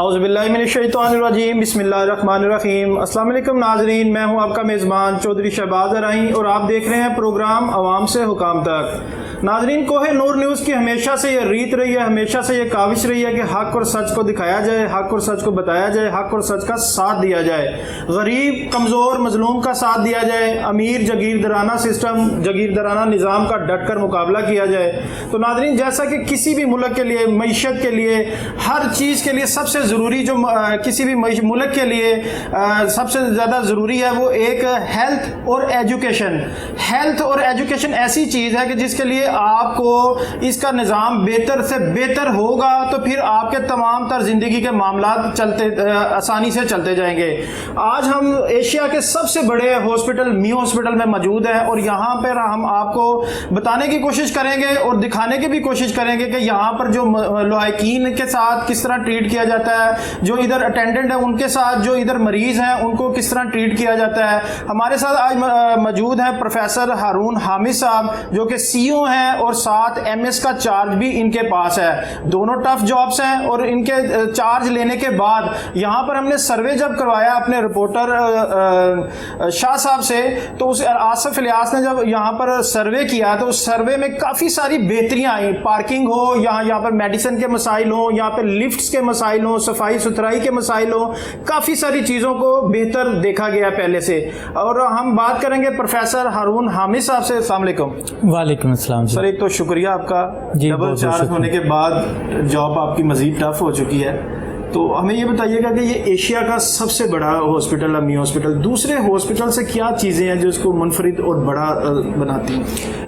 اعوذ باللہ من الشیطان الرجیم بسم اللہ الرحمن الرحیم۔ السلام علیکم ناظرین، میں ہوں آپ کا میزبان چودھری شہباز ارائیں اور آپ دیکھ رہے ہیں پروگرام عوام سے حکام تک۔ ناظرین، کوہ نور نیوز کی ہمیشہ سے یہ ریت رہی ہے، ہمیشہ سے یہ کاوش رہی ہے کہ حق اور سچ کو دکھایا جائے، حق اور سچ کو بتایا جائے، حق اور سچ کا ساتھ دیا جائے، غریب کمزور مظلوم کا ساتھ دیا جائے، امیر جاگیردارانہ سسٹم جاگیردارانہ نظام کا ڈٹ کر مقابلہ کیا جائے۔ تو ناظرین، جیسا کہ کسی بھی ملک کے لیے، معیشت کے لیے، ہر چیز کے لیے سب سے ضروری جو کسی بھی ملک کے لیے سب سے زیادہ ضروری ہے وہ ایک ہیلتھ اور ایجوکیشن۔ ہیلتھ اور ایجوکیشن ایسی چیز ہے کہ جس کے لیے آپ کو اس کا نظام بہتر سے بہتر ہوگا تو پھر آپ کے تمام تر زندگی کے معاملات آسانی سے چلتے جائیں گے۔ آج ہم ایشیا کے سب سے بڑے ہاسپٹل میو ہاسپٹل میں موجود ہیں اور یہاں پر ہم آپ کو بتانے کی کوشش کریں گے اور دکھانے کی بھی کوشش کریں گے کہ یہاں پر جو لواحقین کے ساتھ کس طرح ٹریٹ کیا جاتا ہے، جو ادھر اٹینڈنٹ ہیں ان کے ساتھ جو ادھر مریض ہیں ان کو کس طرح ٹریٹ کیا جاتا ہے۔ ہمارے ساتھ آج موجود ہیں پروفیسر ہارون حامد صاحب جو کہ سی او ہیں اور ساتھ ایم ایس کا چارج بھی ان کے پاس ہے۔ دونوں ٹف جابس ہیں اور ان کے چارج لینے کے بعد یہاں پر ہم نے سروے جب کروایا اپنے رپورٹر شاہ صاحب سے، تو اس آصف الیاس نے جب یہاں پر سروے کیا تو اس سروے میں کافی ساری بہتریاں آئیں، پارکنگ ہو، یہاں پر میڈیسن کے مسائل ہوں، یہاں پہ لفٹس کے مسائل ہوں، صفائی ستھرائی کے مسائل ہوں، کافی ساری چیزوں کو بہتر دیکھا گیا پہلے سے۔ اور ہم بات کریں گے پروفیسر ہارون حامد صاحب سے۔ السلام علیکم۔ وعلیکم السلام سر، ایک تو شکریہ آپ کا، ڈبل چارج ہونے کے بعد جاب آپ کی مزید ٹف ہو چکی ہے، تو ہمیں یہ بتائیے گا کہ یہ ایشیا کا سب سے بڑا ہاسپٹل ہے میو ہاسپٹل، دوسرے ہاسپٹل سے کیا چیزیں ہیں جو اس کو منفرد اور بڑا بناتی ہیں؟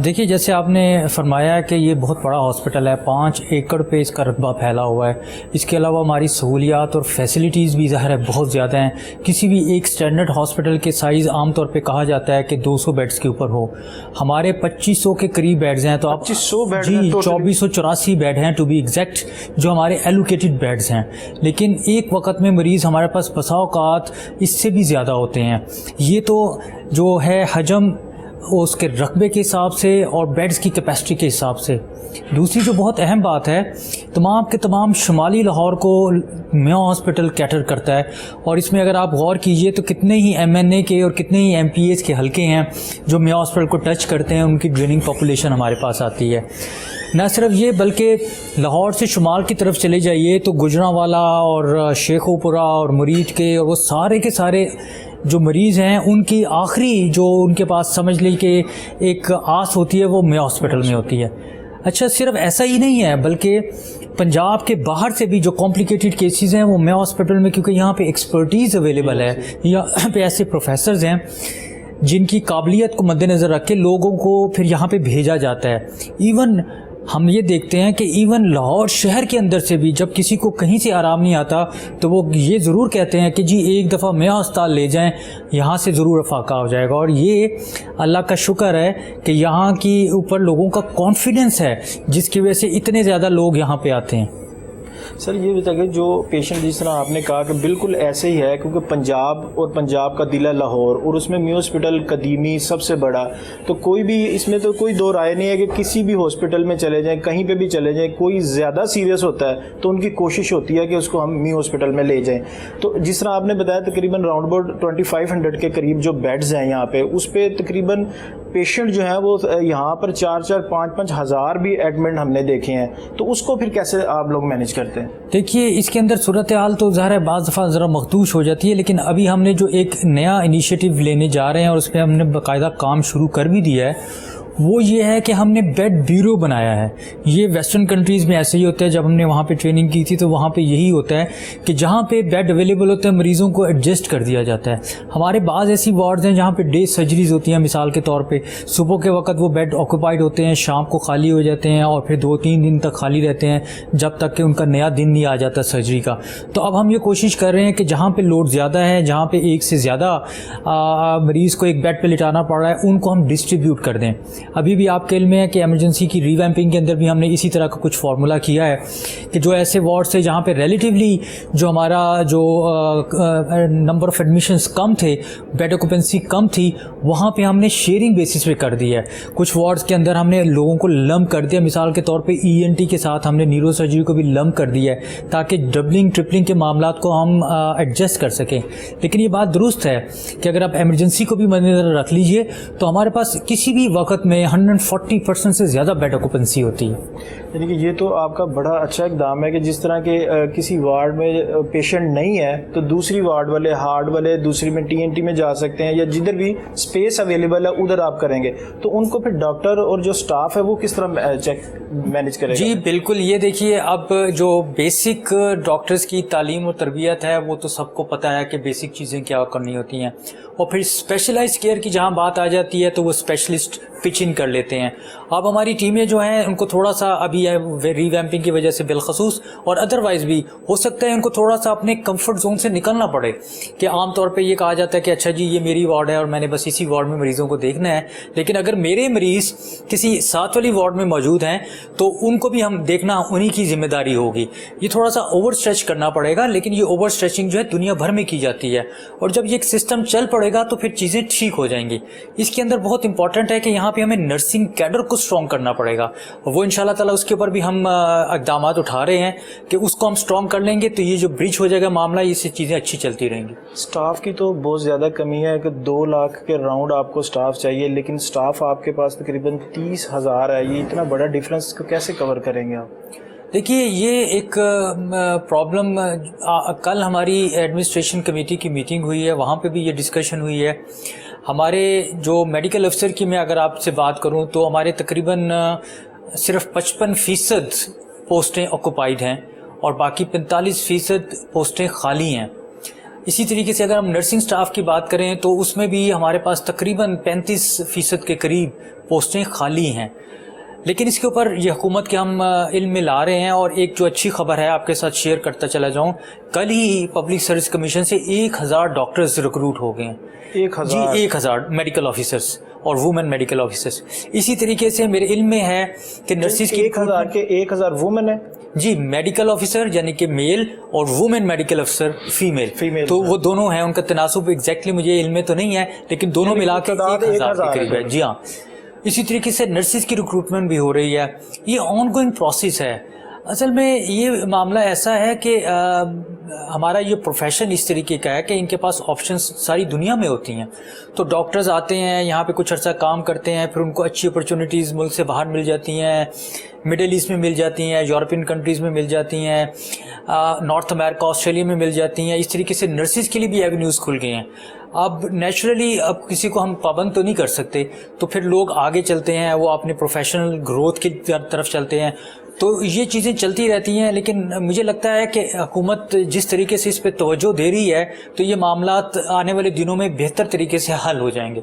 دیکھیے، جیسے آپ نے فرمایا کہ یہ بہت بڑا ہاسپٹل ہے، 5 ایکڑ پہ اس کا رقبہ پھیلا ہوا ہے۔ اس کے علاوہ ہماری سہولیات اور فیسلٹیز بھی ظاہر ہے بہت زیادہ ہیں۔ کسی بھی ایک سٹینڈرڈ ہاسپٹل کے سائز عام طور پہ کہا جاتا ہے کہ 200 بیڈز کے اوپر ہو، ہمارے 2500 کے قریب بیڈز ہیں، تو آپ 2500 بیڈ؟ جی، 2484 بیڈ ہیں ٹو بی ایگزیکٹ، جو ہمارے ایلوکیٹڈ بیڈز ہیں۔ لیکن ایک وقت میں مریض ہمارے پاس بسا اوقات اس سے بھی زیادہ ہوتے ہیں۔ یہ تو جو ہے حجم اس کے رقبے کے حساب سے اور بیڈز کی کیپیسٹی کے حساب سے۔ دوسری جو بہت اہم بات ہے، تمام کے تمام شمالی لاہور کو میو ہاسپٹل کیٹر کرتا ہے، اور اس میں اگر آپ غور کیجئے تو کتنے ہی ایم این اے کے اور کتنے ہی ایم پی ایس کے حلقے ہیں جو میو ہاسپٹل کو ٹچ کرتے ہیں، ان کی ڈریننگ پاپولیشن ہمارے پاس آتی ہے۔ نہ صرف یہ بلکہ لاہور سے شمال کی طرف چلے جائیے تو گجرانوالہ اور شیخو پورہ اور مرید کے، اور وہ سارے کے سارے جو مریض ہیں ان کی آخری جو ان کے پاس سمجھ لی کہ ایک آس ہوتی ہے وہ میو ہاسپٹل میں ہوتی ہے۔ اچھا، صرف ایسا ہی نہیں ہے بلکہ پنجاب کے باہر سے بھی جو کمپلیکیٹڈ کیسز ہیں وہ میو ہاسپٹل میں، کیونکہ یہاں پہ ایکسپرٹیز اویلیبل ہے، یہاں پہ ایسے پروفیسرز ہیں جن کی قابلیت کو مد نظر رکھ کے لوگوں کو پھر یہاں پہ بھیجا جاتا ہے۔ ایون ہم یہ دیکھتے ہیں کہ ایون لاہور شہر کے اندر سے بھی جب کسی کو کہیں سے آرام نہیں آتا تو وہ یہ ضرور کہتے ہیں کہ جی ایک دفعہ میو ہسپتال لے جائیں، یہاں سے ضرور افاقہ ہو جائے گا۔ اور یہ اللہ کا شکر ہے کہ یہاں کی اوپر لوگوں کا کانفیڈنس ہے جس کی وجہ سے اتنے زیادہ لوگ یہاں پہ آتے ہیں۔ سر، یہ بتائیے جو پیشنٹ جس طرح آپ نے کہا کہ بالکل ایسے ہی ہے، کیونکہ پنجاب اور پنجاب کا دل ہے لاہور، اور اس میں میو ہاسپٹل قدیمی سب سے بڑا، تو کوئی بھی اس میں تو کوئی دو رائے نہیں ہے کہ کسی بھی ہاسپٹل میں چلے جائیں، کہیں پہ بھی چلے جائیں، کوئی زیادہ سیریس ہوتا ہے تو ان کی کوشش ہوتی ہے کہ اس کو ہم میو ہاسپٹل میں لے جائیں۔ تو جس طرح آپ نے بتایا تقریباً راؤنڈ اباؤٹ 2500 کے قریب جو بیڈز ہیں یہاں پہ، اس پہ تقریباً پیشنٹ جو ہیں وہ یہاں پر 4-4 5-5 ہزار بھی ایڈمنٹ ہم نے دیکھے ہیں، تو اس کو پھر کیسے آپ لوگ مینیج کرتے ہیں؟ دیکھیے، اس کے اندر صورتحال تو ظاہر ہے بعض دفعہ ذرا مخدوش ہو جاتی ہے، لیکن ابھی ہم نے جو ایک نیا انیشیٹو لینے جا رہے ہیں اور اس پہ ہم نے باقاعدہ کام شروع کر بھی دیا ہے، وہ یہ ہے کہ ہم نے بیڈ بیورو بنایا ہے۔ یہ ویسٹرن کنٹریز میں ایسے ہی ہوتا ہے، جب ہم نے وہاں پہ ٹریننگ کی تھی تو وہاں پہ یہی ہوتا ہے کہ جہاں پہ بیڈ اویلیبل ہوتے ہیں مریضوں کو ایڈجسٹ کر دیا جاتا ہے۔ ہمارے بعض ایسی وارڈز ہیں جہاں پہ ڈے سرجریز ہوتی ہیں، مثال کے طور پہ صبح کے وقت وہ بیڈ آکوپائڈ ہوتے ہیں، شام کو خالی ہو جاتے ہیں اور پھر 2-3 دن تک خالی رہتے ہیں جب تک کہ ان کا نیا دن نہیں آ جاتا سرجری کا۔ تو اب ہم یہ کوشش کر رہے ہیں کہ جہاں پہ لوڈ زیادہ ہے، جہاں پہ ایک سے زیادہ مریض کو ایک بیڈ پہ لٹانا پڑ رہا ہے، ان کو ہم ڈسٹریبیوٹ کر دیں۔ ابھی بھی آپ کے علم میں ہے کہ ایمرجنسی کی ریویمپنگ کے اندر بھی ہم نے اسی طرح کا کچھ فارمولا کیا ہے کہ جو ایسے وارڈس ہیں جہاں پہ ریلیٹیولی جو ہمارا جو نمبر آف ایڈمیشنس کم تھے, بیڈ آکوپینسی کم تھی, وہاں پہ ہم نے شیئرنگ بیسس پہ کر دیا ہے. کچھ وارڈس کے اندر ہم نے لوگوں کو لمپ کر دیا, مثال کے طور پہ ENT کے ساتھ ہم نے نیورو سرجری کو بھی لمپ کر دیا ہے تاکہ ڈبلنگ ٹرپلنگ کے معاملات کو ہم ایڈجسٹ کر سکیں. لیکن یہ بات درست ہے کہ اگر آپ ایمرجنسی کو بھی مد نظر رکھ لیجئے تو ہمارے پاس کسی بھی وقت میں 140% سے زیادہ بیڈ آکوپنسی ہوتی ہے. یعنی کہ یہ تو آپ کا بڑا اچھا اقدام ہے کہ جس طرح کہ کسی وارڈ میں پیشنٹ نہیں ہے تو دوسری وارڈ والے, ہارٹ والے دوسری میں TNT میں جا سکتے ہیں, یا جدھر بھی اسپیس اویلیبل ہے ادھر آپ کریں گے. تو ان کو پھر ڈاکٹر اور جو اسٹاف ہے وہ کس طرح مینیج کرے گا؟ جی بالکل, یہ دیکھیے اب جو بیسک ڈاکٹرز کی تعلیم اور تربیت ہے وہ تو سب کو پتہ ہے کہ بیسک چیزیں کیا کرنی ہوتی ہیں, اور پھر اسپیشلائز کیئر کی جہاں بات آ جاتی ہے تو وہ اسپیشلسٹ پچ ان کر لیتے ہیں. اب ہماری ٹیمیں جو ہیں ان کو تھوڑا سا ابھی ریویمپنگ کی وجہ سے بالخصوص اور ادروائز بھی ہو سکتا ہے ان کو تھوڑا سا اپنے کمفرٹ زون سے نکلنا پڑے, کہ عام طور پہ یہ کہا جاتا ہے کہ اچھا جی یہ میری وارڈ ہے اور میں نے بس اسی وارڈ میں مریضوں کو دیکھنا ہے, لیکن اگر میرے مریض کسی ساتھ والی وارڈ میں موجود ہیں تو ان کو بھی ہم دیکھنا انہی کی ذمہ داری ہوگی. یہ تھوڑا سا اوور اسٹریچ کرنا پڑے گا, لیکن یہ اوور اسٹریچنگ جو ہے دنیا بھر میں کی جاتی ہے, اور جب یہ ایک سسٹم چل پڑے گا تو پھر چیزیں ٹھیک ہو جائیں گی. اس کے اندر بہت امپورٹنٹ ہے کہ یہاں پہ ہمیں نرسنگ کیڈر کو اسٹرانگ کرنا پڑے گا, وہ انشاءاللہ تعالیٰ اس کے اوپر بھی ہم اقدامات اٹھا رہے ہیں کہ اس کو ہم اسٹرانگ کر لیں گے تو یہ جو برج ہو جائے گا معاملہ, اس سے چیزیں اچھی چلتی رہیں گی. اسٹاف کی تو بہت زیادہ کمی ہے کہ 2 لاکھ کے راؤنڈ آپ کو اسٹاف چاہیے, لیکن اسٹاف آپ کے پاس تقریباً 30,000 ہے. یہ اتنا بڑا ڈفرینس کو کیسے کور کریں گے آپ؟ دیکھیے یہ ایک پرابلم, کل ہماری ایڈمنسٹریشن کمیٹی کی میٹنگ ہوئی ہے, وہاں پہ بھی یہ ڈسکشن ہوئی ہے. ہمارے جو میڈیکل افسر کی میں اگر آپ سے بات کروں تو ہمارے تقریباً صرف 55% پوسٹیں آکوپائڈ ہیں اور باقی 45% پوسٹیں خالی ہیں. اسی طریقے سے اگر ہم نرسنگ سٹاف کی بات کریں تو اس میں بھی ہمارے پاس تقریباً 35% کے قریب پوسٹیں خالی ہیں. لیکن اس کے اوپر یہ حکومت کے ہم علم میں لا رہے ہیں, اور ایک جو اچھی خبر ہے آپ کے ساتھ شیئر کرتا چلا جاؤں, کل ہی پبلک سروس کمیشن سے 1000 ڈاکٹرز ریکروٹ ہو گئے ہیں. 1000 جی 1000 میڈیکل آفیسرز اور وومن میڈیکل آفیسرز. اسی طریقے سے میرے علم میں ہے کہ نرسز کی 1000 وومن ہے جی, میڈیکل آفیسر یعنی کہ میل اور وومن میڈیکل افسر فیمیل, تو وہ دونوں ہیں. ان کا تناسب ایگزیکٹلی مجھے علم میں تو نہیں ہے, لیکن دونوں ملا کے 1000 کے قریب ہے. جی ہاں. اسی طریقے سے نرسز کی ریکروٹمنٹ بھی ہو رہی ہے. یہ آن گوئنگ پروسیس ہے. اصل میں یہ معاملہ ایسا ہے کہ ہمارا یہ پروفیشن اس طریقے کا ہے کہ ان کے پاس آپشنز ساری دنیا میں ہوتی ہیں. تو ڈاکٹرز آتے ہیں یہاں پہ کچھ عرصہ کام کرتے ہیں, پھر ان کو اچھی اپرچونیٹیز ملک سے باہر مل جاتی ہیں, مڈل ایسٹ میں مل جاتی ہیں, یورپین کنٹریز میں مل جاتی ہیں, نارتھ امریکہ آسٹریلیا میں مل جاتی ہیں. اس طریقے سے نرسز کے لیے بھی ایونیوز کھل گئے ہیں. اب نیچرلی اب کسی کو ہم پابند تو نہیں کر سکتے, تو پھر لوگ آگے چلتے ہیں, وہ اپنے پروفیشنل گروتھ کی طرف چلتے ہیں. تو یہ چیزیں چلتی رہتی ہیں, لیکن مجھے لگتا ہے کہ حکومت جس طریقے سے اس پہ توجہ دے رہی ہے تو یہ معاملات آنے والے دنوں میں بہتر طریقے سے حل ہو جائیں گے.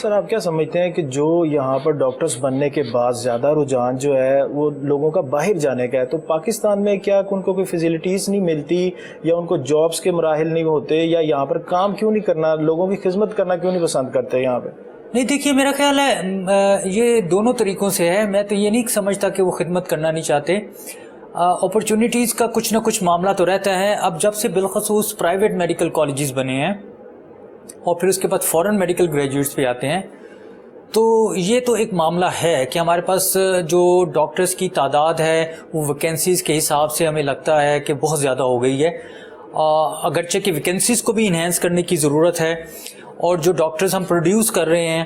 سر آپ کیا سمجھتے ہیں کہ جو یہاں پر ڈاکٹرز بننے کے بعد زیادہ رجحان جو ہے وہ لوگوں کا باہر جانے کا ہے, تو پاکستان میں کیا ان کو کوئی فیسلٹیز نہیں ملتی, یا ان کو جابس کے مراحل نہیں ہوتے, یا یہاں پر کام کیوں نہیں کرنا, لوگوں کی خدمت کرنا کیوں نہیں پسند کرتے یہاں پہ؟ نہیں دیکھیے میرا خیال ہے یہ دونوں طریقوں سے ہے. میں تو یہ نہیں سمجھتا کہ وہ خدمت کرنا نہیں چاہتے. اپرچونیٹیز کا کچھ نہ کچھ معاملہ تو رہتا ہے. اب جب سے بالخصوص پرائیویٹ میڈیکل کالجز بنے ہیں اور پھر اس کے بعد فورن میڈیکل گریجویٹس پہ آتے ہیں, تو یہ تو ایک معاملہ ہے کہ ہمارے پاس جو ڈاکٹرز کی تعداد ہے وہ ویکینسیز کے حساب سے ہمیں لگتا ہے کہ بہت زیادہ ہو گئی ہے. اگرچہ کہ ویکینسیز کو بھی انہینس کرنے کی ضرورت ہے, اور جو ڈاکٹرز ہم پروڈیوس کر رہے ہیں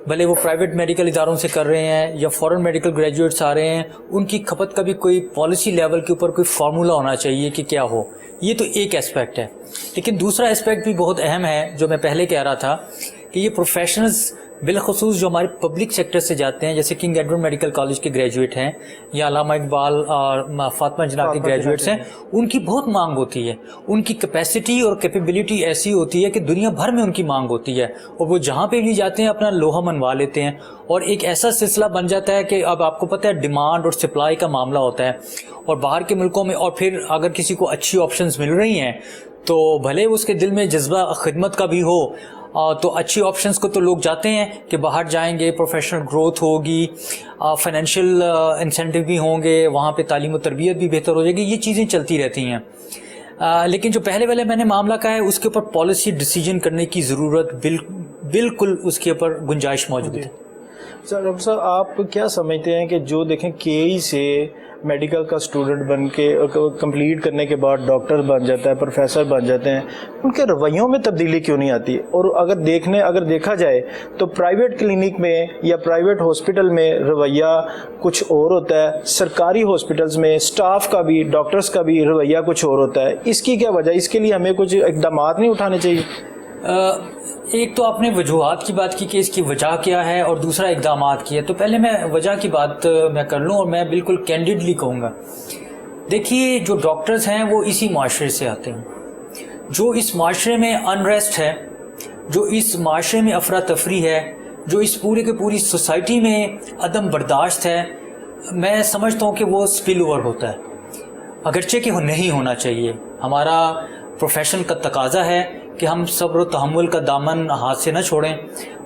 بھلے وہ پرائیویٹ میڈیکل اداروں سے کر رہے ہیں یا فورن میڈیکل گریجویٹس آ رہے ہیں, ان کی کھپت کا بھی کوئی پالیسی لیول کے اوپر کوئی فارمولا ہونا چاہیے کہ کیا ہو. یہ تو ایک اسپیکٹ ہے. لیکن دوسرا اسپیکٹ بھی بہت اہم ہے جو میں پہلے کہہ رہا تھا کہ یہ پروفیشنلز بالخصوص جو ہمارے پبلک سیکٹر سے جاتے ہیں, جیسے کنگ ایڈورڈ میڈیکل کالج کے گریجویٹ ہیں یا علامہ اقبال اور فاطمہ جناح کے گریجویٹس ہیں, ان کی بہت مانگ ہوتی ہے. ان کی کیپیسٹی اور کیپیبلٹی ایسی ہوتی ہے کہ دنیا بھر میں ان کی مانگ ہوتی ہے, اور وہ جہاں پہ بھی جاتے ہیں اپنا لوہا منوا لیتے ہیں, اور ایک ایسا سلسلہ بن جاتا ہے کہ اب آپ کو پتہ ہے ڈیمانڈ اور سپلائی کا معاملہ ہوتا ہے. اور باہر کے ملکوں میں, اور پھر اگر کسی کو اچھی آپشنز مل رہی ہیں تو بھلے اس کے دل میں جذبہ خدمت کا بھی ہو, تو اچھی آپشنس کو تو لوگ جاتے ہیں کہ باہر جائیں گے، پروفیشنل گروتھ ہوگی، فائنینشیل انسینٹیو بھی ہوں گے، وہاں پہ تعلیم و تربیت بھی بہتر ہو جائے گی، یہ چیزیں چلتی رہتی ہیں. لیکن جو پہلے والے میں نے معاملہ کہا ہے اس کے اوپر پالیسی ڈیسیجن کرنے کی ضرورت بالکل اس کے اوپر گنجائش موجود ہے. سر ڈاکٹر صاحب آپ کیا سمجھتے ہیں کہ جو دیکھیں کے سے میڈیکل کا اسٹوڈنٹ بن کے کمپلیٹ کرنے کے بعد ڈاکٹر بن جاتا ہے، پروفیسر بن جاتے ہیں، ان کے رویوں میں تبدیلی کیوں نہیں آتی؟ اور اگر دیکھا جائے تو پرائیویٹ کلینک میں یا پرائیویٹ ہاسپٹل میں رویہ کچھ اور ہوتا ہے، سرکاری ہاسپٹلس میں اسٹاف کا بھی، ڈاکٹرز کا بھی رویہ کچھ اور ہوتا ہے. اس کی کیا وجہ؟ اس کے لیے ہمیں کچھ اقدامات نہیں اٹھانے چاہیے؟ ایک تو آپ نے وجوہات کی بات کی کہ اس کی وجہ کیا ہے، اور دوسرا اقدامات کی ہے. تو پہلے میں وجہ کی بات میں کر لوں، اور میں بالکل کینڈیڈلی کہوں گا. دیکھیے جو ڈاکٹرز ہیں وہ اسی معاشرے سے آتے ہیں. جو اس معاشرے میں انریسٹ ہے، جو اس معاشرے میں افراتفری ہے، جو اس پورے کے پوری سوسائٹی میں عدم برداشت ہے، میں سمجھتا ہوں کہ وہ اسپل اوور ہوتا ہے، اگرچہ کہ وہ نہیں ہونا چاہیے. ہمارا پروفیشن کا تقاضا ہے کہ ہم صبر و تحمل کا دامن ہاتھ سے نہ چھوڑیں،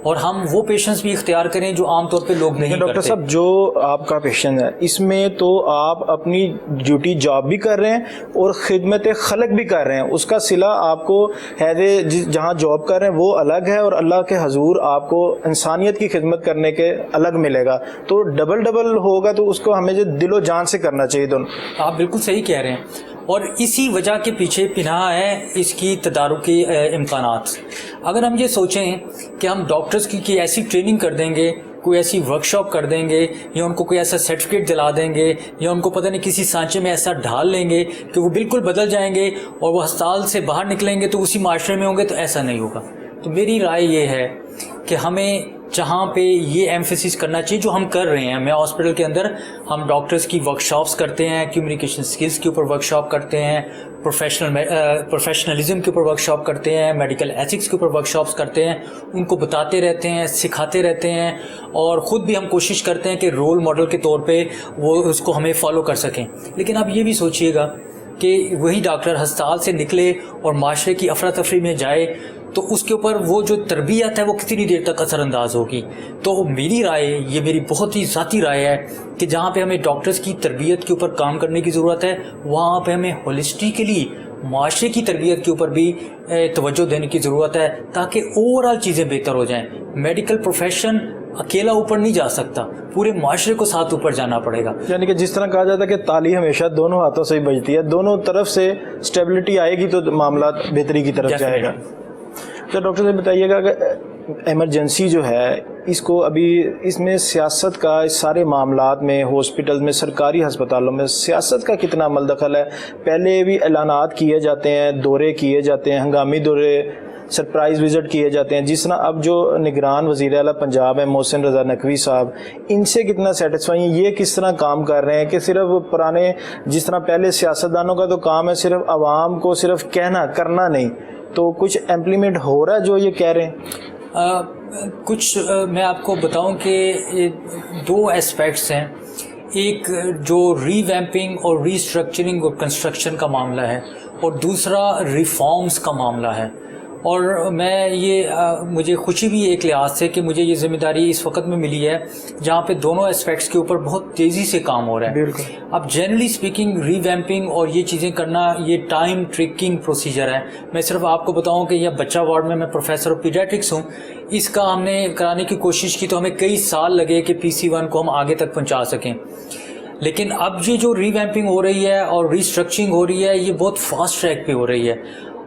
اور ہم وہ پیشنس بھی اختیار کریں جو عام طور پہ لوگ نہیں کرتے. ڈاکٹر صاحب جو آپ کا پیشن ہے اس میں تو آپ اپنی ڈیوٹی جاب بھی کر رہے ہیں اور خدمت خلق بھی کر رہے ہیں، اس کا صلہ آپ کو جہاں جاب کر رہے ہیں وہ الگ ہے، اور اللہ کے حضور آپ کو انسانیت کی خدمت کرنے کے الگ ملے گا. تو ڈبل ہوگا، تو اس کو ہمیں جو دل و جان سے کرنا چاہیے. دونوں آپ بالکل صحیح کہہ رہے ہیں، اور اسی وجہ کے پیچھے پناہ ہے اس کی تدارکی امکانات. اگر ہم یہ سوچیں کہ ہم ڈاکٹرز کی ایسی ٹریننگ کر دیں گے، کوئی ایسی ورک شاپ کر دیں گے، یا ان کو کوئی ایسا سرٹیفکیٹ دلا دیں گے، یا ان کو پتہ نہیں کسی سانچے میں ایسا ڈھال لیں گے کہ وہ بالکل بدل جائیں گے اور وہ ہسپتال سے باہر نکلیں گے تو اسی معاشرے میں ہوں گے، تو ایسا نہیں ہوگا. تو میری رائے یہ ہے کہ ہمیں جہاں پہ یہ ایمفیسس کرنا چاہیے جو ہم کر رہے ہیں. میں ہاسپٹل کے اندر ہم ڈاکٹرز کی ورک شاپس کرتے ہیں، کمیونیکیشن سکلز کے اوپر ورک شاپ کرتے ہیں، پروفیشنلزم کے اوپر ورک شاپ کرتے ہیں، میڈیکل ایتھکس کے اوپر ورک شاپس کرتے ہیں. ان کو بتاتے رہتے ہیں، سکھاتے رہتے ہیں، اور خود بھی ہم کوشش کرتے ہیں کہ رول ماڈل کے طور پہ وہ اس کو ہمیں فالو کر سکیں. لیکن اب یہ بھی سوچئے گا کہ وہی ڈاکٹر ہسپتال سے نکلے اور معاشرے کی افراتفری میں جائے تو اس کے اوپر وہ جو تربیت ہے وہ کتنی دیر تک اثر انداز ہوگی. تو میری رائے، یہ میری بہت ہی ذاتی رائے ہے کہ جہاں پہ ہمیں ڈاکٹرز کی تربیت کے اوپر کام کرنے کی ضرورت ہے، وہاں پہ ہمیں ہولسٹیکلی معاشرے کی تربیت کے اوپر بھی توجہ دینے کی ضرورت ہے، تاکہ اوور آل چیزیں بہتر ہو جائیں. میڈیکل پروفیشن اکیلا اوپر نہیں جا سکتا، پورے معاشرے کو ساتھ اوپر جانا پڑے گا. یعنی کہ جس طرح کہا جاتا ہے کہ تالی ہمیشہ دونوں ہاتھوں سے ہی بجتی ہے، دونوں طرف سے اسٹیبلٹی آئے گی تو معاملات بہتری کی طرف جائے گا. تو ڈاکٹر صاحب بتائیے گا کہ ایمرجنسی جو ہے اس کو ابھی اس میں سیاست کا، اس سارے معاملات میں ہاسپٹل میں، سرکاری ہسپتالوں میں سیاست کا کتنا عمل دخل ہے؟ پہلے بھی اعلانات کیے جاتے ہیں، دورے کیے جاتے ہیں، ہنگامی دورے، سرپرائز وزٹ کیے جاتے ہیں. جس طرح اب جو نگران وزیر اعلیٰ پنجاب ہے محسن رضا نقوی صاحب، ان سے کتنا سیٹسفائی ہیں؟ یہ کس طرح کام کر رہے ہیں کہ صرف پرانے جس طرح پہلے سیاستدانوں کا تو کام ہے صرف عوام کو صرف کہنا، کرنا نہیں، تو کچھ امپلیمنٹ ہو رہا ہے جو یہ کہہ رہے ہیں؟ کچھ میں آپ کو بتاؤں کہ دو اسپیکٹس ہیں. ایک جو ری ویمپنگ اور ری اسٹرکچرنگ اور کنسٹرکشن کا معاملہ ہے، اور دوسرا ریفارمز کا معاملہ ہے. اور میں مجھے خوشی بھی ایک لحاظ سے کہ مجھے یہ ذمہ داری اس وقت میں ملی ہے جہاں پہ دونوں اسپیکٹس کے اوپر بہت تیزی سے کام ہو رہا ہے. بالکل. اب جنرلی اسپیکنگ ری ویمپنگ اور یہ چیزیں کرنا یہ ٹائم ٹریکنگ پروسیجر ہے. میں صرف آپ کو بتاؤں کہ یہ بچہ وارڈ میں پروفیسر آف پیڈیاٹرکس ہوں، اس کا ہم نے کرانے کی کوشش کی تو ہمیں کئی سال لگے کہ PC1 کو ہم آگے تک پہنچا سکیں. لیکن اب یہ جو ری ویمپنگ ہو رہی ہے اور ری اسٹرکچرنگ ہو رہی ہے یہ بہت فاسٹ ٹریک پہ ہو رہی ہے،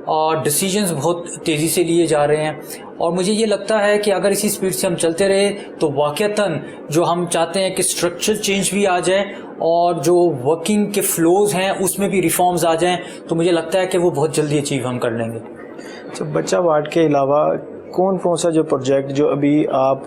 اور ڈیسیجنز بہت تیزی سے لیے جا رہے ہیں. اور مجھے یہ لگتا ہے کہ اگر اسی سپیڈ سے ہم چلتے رہے تو واقعتاً جو ہم چاہتے ہیں کہ اسٹرکچر چینج بھی آ جائے اور جو ورکنگ کے فلوز ہیں اس میں بھی ریفارمز آ جائیں، تو مجھے لگتا ہے کہ وہ بہت جلدی اچیو ہم کر لیں گے. بچہ وارڈ کے علاوہ کون سا جو پروجیکٹ جو ابھی آپ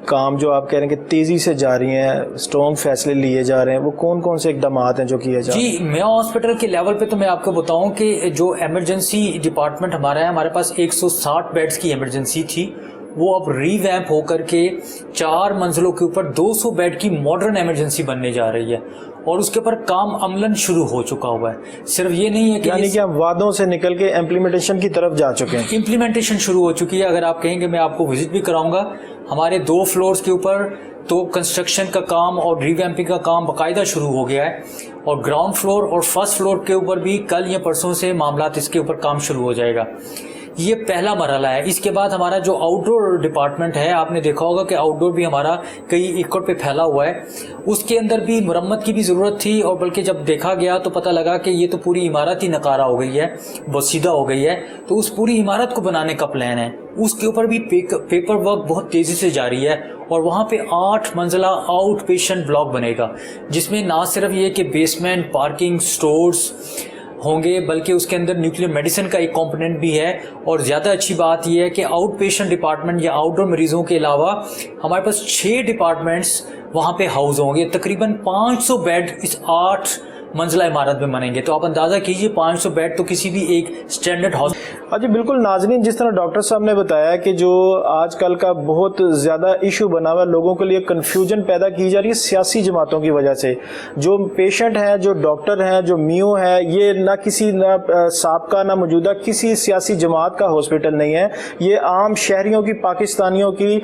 کام جو آپ کہہ رہے ہیں کہ تیزی سے جاری ہیں، اسٹرانگ فیصلے لیے جا رہے ہیں، وہ کون سے اقدامات ہیں جو کیے جا رہے ہیں؟ جی میں ہاسپٹل کے لیول پہ تو میں آپ کو بتاؤں کہ جو ایمرجنسی ڈپارٹمنٹ ہمارا ہے، ہمارے پاس 160 بیڈز کی ایمرجنسی تھی، وہ اب ری ویمپ ہو کر کے 4 منزلوں کے اوپر 200 بیڈ کی ماڈرن ایمرجنسی بننے جا رہی ہے. اور اس کے اوپر کام عملاً شروع ہو چکا ہوا ہے. صرف یہ نہیں ہے کہ یعنی کہ ہم وعدوں سے نکل کے امپلیمنٹیشن کی طرف جا چکے ہیں. امپلیمنٹیشن شروع ہو چکی ہے. اگر آپ کہیں گے میں آپ کو وزٹ بھی کراؤں گا, ہمارے 2 فلورز کے اوپر تو کنسٹرکشن کا کام اور ریویمپنگ کا کام باقاعدہ شروع ہو گیا ہے, اور گراؤنڈ فلور اور فرسٹ فلور کے اوپر بھی کل یا پرسوں سے معاملات اس کے اوپر کام شروع ہو جائے گا. یہ پہلا مرحلہ ہے. اس کے بعد ہمارا جو آؤٹ ڈور ڈپارٹمنٹ ہے, آپ نے دیکھا ہوگا کہ آؤٹ ڈور بھی ہمارا کئی ایکڑ پہ پھیلا ہوا ہے, اس کے اندر بھی مرمت کی بھی ضرورت تھی, اور بلکہ جب دیکھا گیا تو پتہ لگا کہ یہ تو پوری عمارت ہی نکارہ ہو گئی ہے, بسیدہ ہو گئی ہے, تو اس پوری عمارت کو بنانے کا پلان ہے. اس کے اوپر بھی پیپر ورک بہت تیزی سے جاری ہے, اور وہاں پہ 8 منزلہ آؤٹ پیشنٹ بلاک بنے گا, جس میں نہ صرف یہ کہ بیسمنٹ, پارکنگ, سٹورز ہوں گے, بلکہ اس کے اندر نیوکلیر میڈیسن کا ایک کمپوننٹ بھی ہے. اور زیادہ اچھی بات یہ ہے کہ آؤٹ پیشنٹ ڈپارٹمنٹ یا آؤٹ ڈور مریضوں کے علاوہ ہمارے پاس 6 ڈپارٹمنٹس وہاں پہ ہاؤس ہوں گے. تقریباً 500 بیڈ اس 8 منزلہ عمارت میں بنیں گے. تو آپ اندازہ کیجئے 500 بیڈ تو کسی بھی ایک اسٹینڈرڈ ہاؤس. جی بالکل ناظرین, جس طرح ڈاکٹر صاحب نے بتایا کہ جو آج کل کا بہت زیادہ ایشو بنا ہوا ہے, لوگوں کے لیے کنفیوژن پیدا کی جا رہی ہے سیاسی جماعتوں کی وجہ سے. جو پیشنٹ ہیں, جو ڈاکٹر ہیں, جو میو ہے, یہ نہ سابقہ نہ موجودہ کسی سیاسی جماعت کا ہاسپٹل نہیں ہے. یہ عام شہریوں کی, پاکستانیوں کی